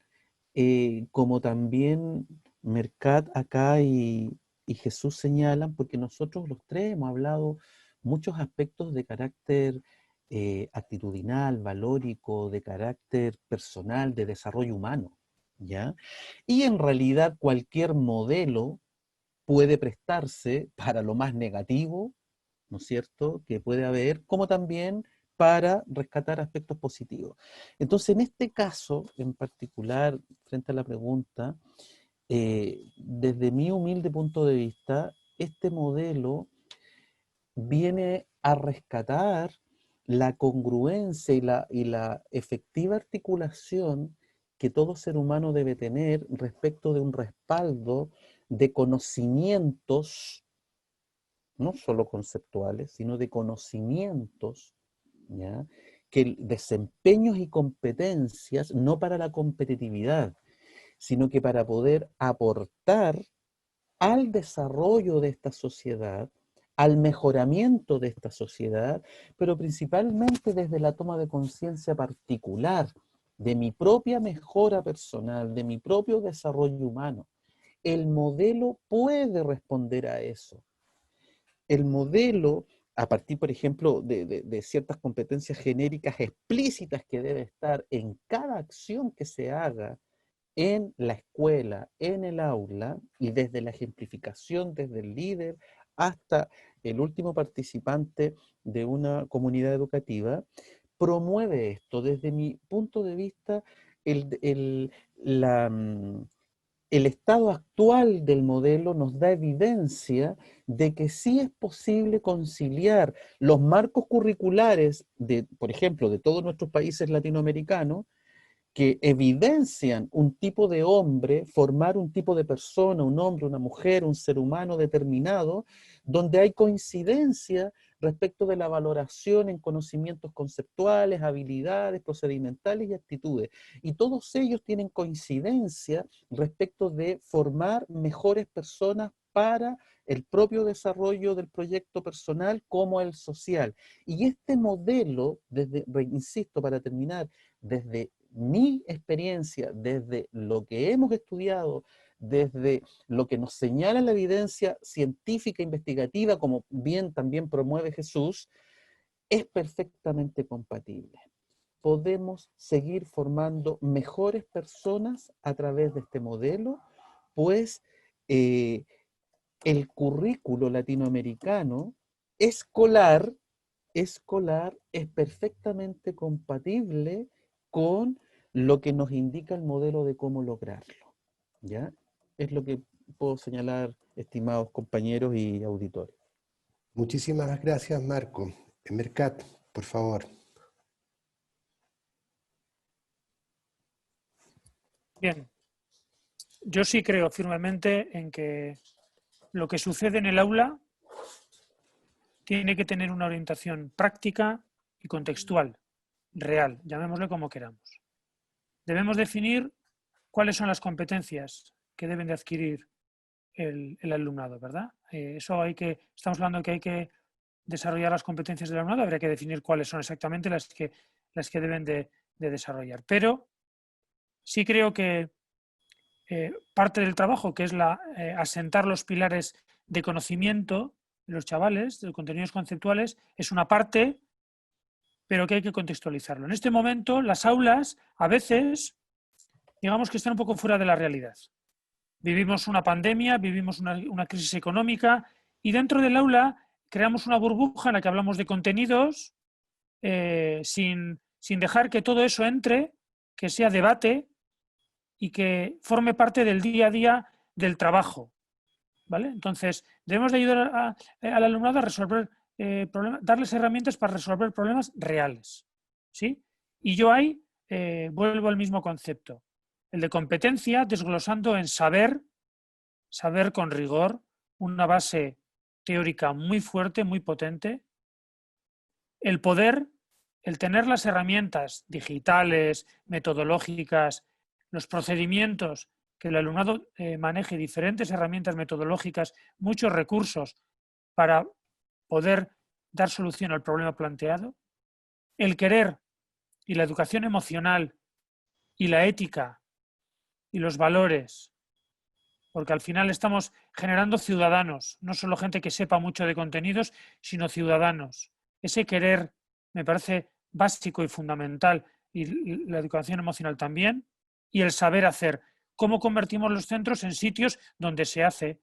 como también Mercat acá y Jesús señalan, porque nosotros los tres hemos hablado muchos aspectos de carácter actitudinal, valórico, de carácter personal, de desarrollo humano, ¿ya? Y en realidad cualquier modelo puede prestarse para lo más negativo, ¿no es cierto?, que puede haber, como también para rescatar aspectos positivos. Entonces, en este caso, en particular, frente a la pregunta, desde mi humilde punto de vista, este modelo viene a rescatar la congruencia y la efectiva articulación que todo ser humano debe tener respecto de un respaldo de conocimientos no solo conceptuales, sino de conocimientos, ¿ya? Que desempeños y competencias, no para la competitividad, sino que para poder aportar al desarrollo de esta sociedad, al mejoramiento de esta sociedad, pero principalmente desde la toma de conciencia particular de mi propia mejora personal, de mi propio desarrollo humano. El modelo puede responder a eso. El modelo, a partir, por ejemplo, de ciertas competencias genéricas explícitas que debe estar en cada acción que se haga en la escuela, en el aula, y desde la ejemplificación, desde el líder hasta el último participante de una comunidad educativa, promueve esto. Desde mi punto de vista, el estado actual del modelo nos da evidencia de que sí es posible conciliar los marcos curriculares, por ejemplo, de todos nuestros países latinoamericanos, que evidencian un tipo de hombre, formar un tipo de persona, un hombre, una mujer, un ser humano determinado, donde hay coincidencia respecto de la valoración en conocimientos conceptuales, habilidades, procedimentales y actitudes. Y todos ellos tienen coincidencia respecto de formar mejores personas para el propio desarrollo del proyecto personal como el social. Y este modelo, insisto, para terminar, desde mi experiencia, desde lo que hemos estudiado, desde lo que nos señala la evidencia científica investigativa, como bien también promueve Jesús, es perfectamente compatible. Podemos seguir formando mejores personas a través de este modelo, pues el currículo latinoamericano escolar es perfectamente compatible con lo que nos indica el modelo de cómo lograrlo, ¿ya? Es lo que puedo señalar, estimados compañeros y auditores. Muchísimas gracias, Marco. Mercat, por favor. Bien, yo sí creo firmemente en que lo que sucede en el aula tiene que tener una orientación práctica y contextual, real, llamémosle como queramos. Debemos definir cuáles son las competencias que deben de adquirir el alumnado, ¿verdad? Estamos hablando de que hay que desarrollar las competencias del alumnado, habría que definir cuáles son exactamente las que deben de desarrollar. Pero sí creo que parte del trabajo, que es asentar los pilares de conocimiento de los chavales, de los contenidos conceptuales, es una parte, pero que hay que contextualizarlo. En este momento, las aulas, a veces, digamos que están un poco fuera de la realidad. Vivimos una pandemia, vivimos una crisis económica y dentro del aula creamos una burbuja en la que hablamos de contenidos sin dejar que todo eso entre, que sea debate y que forme parte del día a día del trabajo, ¿vale? Entonces, debemos de ayudar al alumnado a resolver problemas, darles herramientas para resolver problemas reales, ¿sí? Y yo ahí vuelvo al mismo concepto, el de competencia, desglosando en saber con rigor, una base teórica muy fuerte, muy potente, el poder, el tener las herramientas digitales, metodológicas, los procedimientos, que el alumnado maneje diferentes herramientas metodológicas, muchos recursos para poder dar solución al problema planteado, el querer y la educación emocional y la ética y los valores, porque al final estamos generando ciudadanos, no solo gente que sepa mucho de contenidos, sino ciudadanos. Ese querer me parece básico y fundamental, y la educación emocional también, y el saber hacer. ¿Cómo convertimos los centros en sitios donde se hace?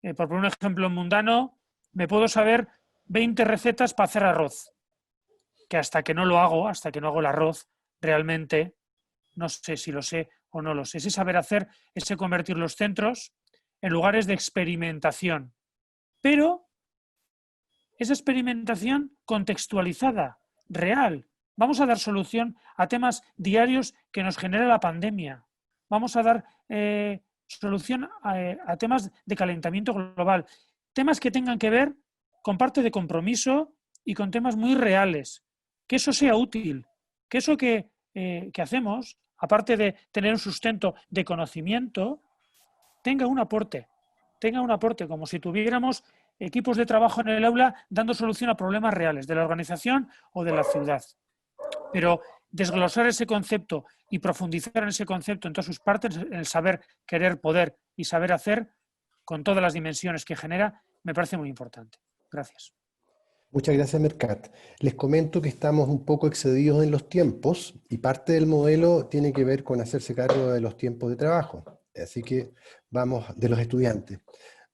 Por poner un ejemplo mundano, me puedo saber 20 recetas para hacer arroz, que hasta que no lo hago, hasta que no hago el arroz, realmente no sé si lo sé o no lo sé. Ese saber hacer, ese convertir los centros en lugares de experimentación. Pero esa experimentación contextualizada, real. Vamos a dar solución a temas diarios que nos genera la pandemia. Vamos a dar solución a temas de calentamiento global. Temas que tengan que ver con parte de compromiso y con temas muy reales. Que eso sea útil, que eso que hacemos, aparte de tener un sustento de conocimiento, tenga un aporte, como si tuviéramos equipos de trabajo en el aula dando solución a problemas reales de la organización o de la ciudad. Pero desglosar ese concepto y profundizar en ese concepto en todas sus partes, en el saber, querer, poder y saber hacer, con todas las dimensiones que genera, me parece muy importante. Gracias. Muchas gracias, Mercat. Les comento que estamos un poco excedidos en los tiempos y parte del modelo tiene que ver con hacerse cargo de los tiempos de trabajo. Así que vamos, de los estudiantes.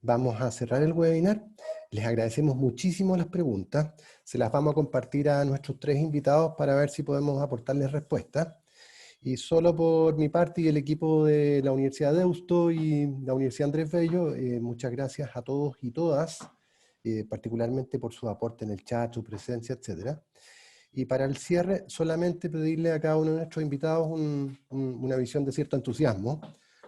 Vamos a cerrar el webinar. Les agradecemos muchísimo las preguntas. Se las vamos a compartir a nuestros 3 invitados para ver si podemos aportarles respuestas. Y solo por mi parte y el equipo de la Universidad de Deusto y la Universidad Andrés Bello, muchas gracias a todos y todas, particularmente por su aporte en el chat, su presencia, etc. Y para el cierre, solamente pedirle a cada uno de nuestros invitados una visión de cierto entusiasmo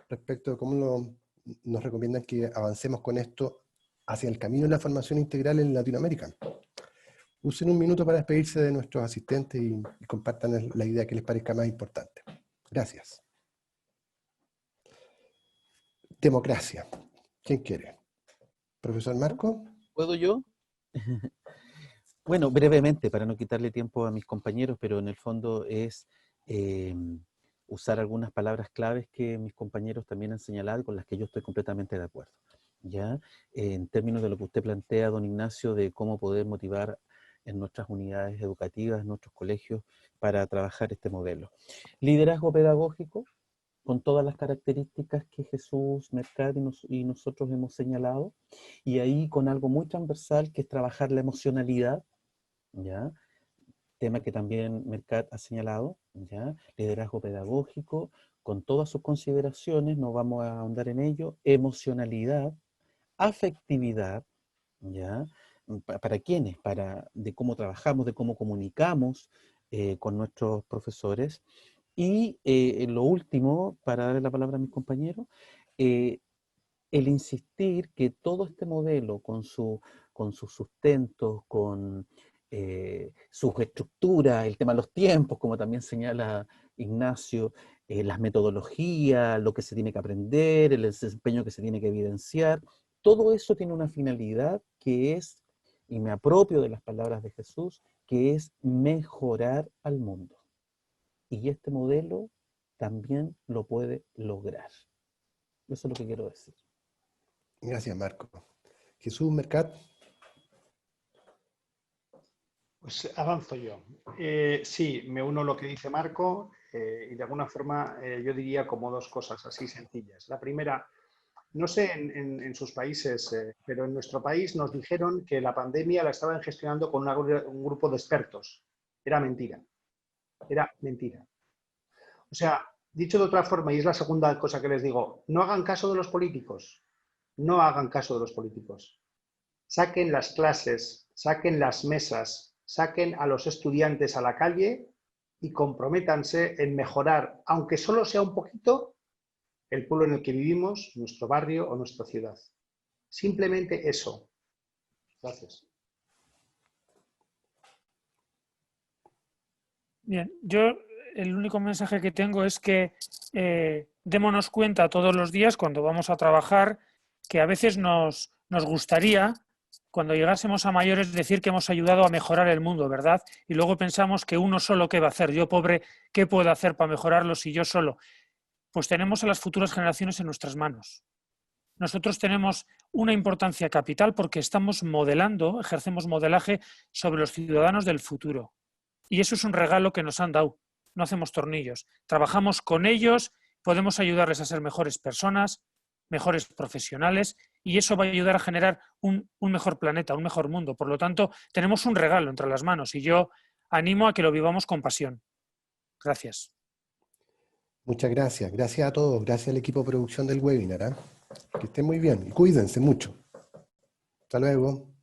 respecto de cómo nos recomiendan que avancemos con esto hacia el camino de la formación integral en Latinoamérica. Usen un minuto para despedirse de nuestros asistentes y compartan la idea que les parezca más importante. Gracias. Democracia. ¿Quién quiere? ¿Profesor Marco? ¿Puedo yo? Bueno, brevemente, para no quitarle tiempo a mis compañeros, pero en el fondo es usar algunas palabras claves que mis compañeros también han señalado y con las que yo estoy completamente de acuerdo. ¿Ya? En términos de lo que usted plantea, don Ignacio, de cómo poder motivar en nuestras unidades educativas, en nuestros colegios, para trabajar este modelo. Liderazgo pedagógico, con todas las características que Jesús, Mercat y nosotros hemos señalado, y ahí con algo muy transversal, que es trabajar la emocionalidad, ¿ya? Tema que también Mercat ha señalado, ¿ya? Liderazgo pedagógico, con todas sus consideraciones, no vamos a ahondar en ello, emocionalidad, afectividad, ¿ya? ¿Para quiénes? De cómo trabajamos, de cómo comunicamos con nuestros profesores. Y lo último, para darle la palabra a mis compañeros, el insistir que todo este modelo, con sus sustentos, con sus estructuras, el tema de los tiempos, como también señala Ignacio, las metodologías, lo que se tiene que aprender, el desempeño que se tiene que evidenciar, todo eso tiene una finalidad que es, y me apropio de las palabras de Jesús, que es mejorar al mundo. Y este modelo también lo puede lograr. Eso es lo que quiero decir. Gracias, Marco. Jesús, Mercat. Pues avanzo yo. Sí, me uno a lo que dice Marco y de alguna forma yo diría como 2 cosas así sencillas. La primera, no sé en sus países, pero en nuestro país nos dijeron que la pandemia la estaban gestionando con un grupo de expertos. Era mentira. Era mentira. O sea, dicho de otra forma, y es la segunda cosa que les digo, no hagan caso de los políticos. No hagan caso de los políticos. Saquen las clases, saquen las mesas, saquen a los estudiantes a la calle y comprométanse en mejorar, aunque solo sea un poquito, el pueblo en el que vivimos, nuestro barrio o nuestra ciudad. Simplemente eso. Gracias. Bien, yo el único mensaje que tengo es que démonos cuenta todos los días cuando vamos a trabajar que a veces nos gustaría, cuando llegásemos a mayores, decir que hemos ayudado a mejorar el mundo, ¿verdad? Y luego pensamos que uno solo, ¿qué va a hacer? Yo, pobre, ¿qué puedo hacer para mejorarlo si yo solo? Pues tenemos a las futuras generaciones en nuestras manos. Nosotros tenemos una importancia capital porque estamos modelando, ejercemos modelaje sobre los ciudadanos del futuro. Y eso es un regalo que nos han dado. No hacemos tornillos. Trabajamos con ellos, podemos ayudarles a ser mejores personas, mejores profesionales, y eso va a ayudar a generar un mejor planeta, un mejor mundo. Por lo tanto, tenemos un regalo entre las manos y yo animo a que lo vivamos con pasión. Gracias. Muchas gracias. Gracias a todos. Gracias al equipo de producción del webinar. Que estén muy bien y cuídense mucho. Hasta luego.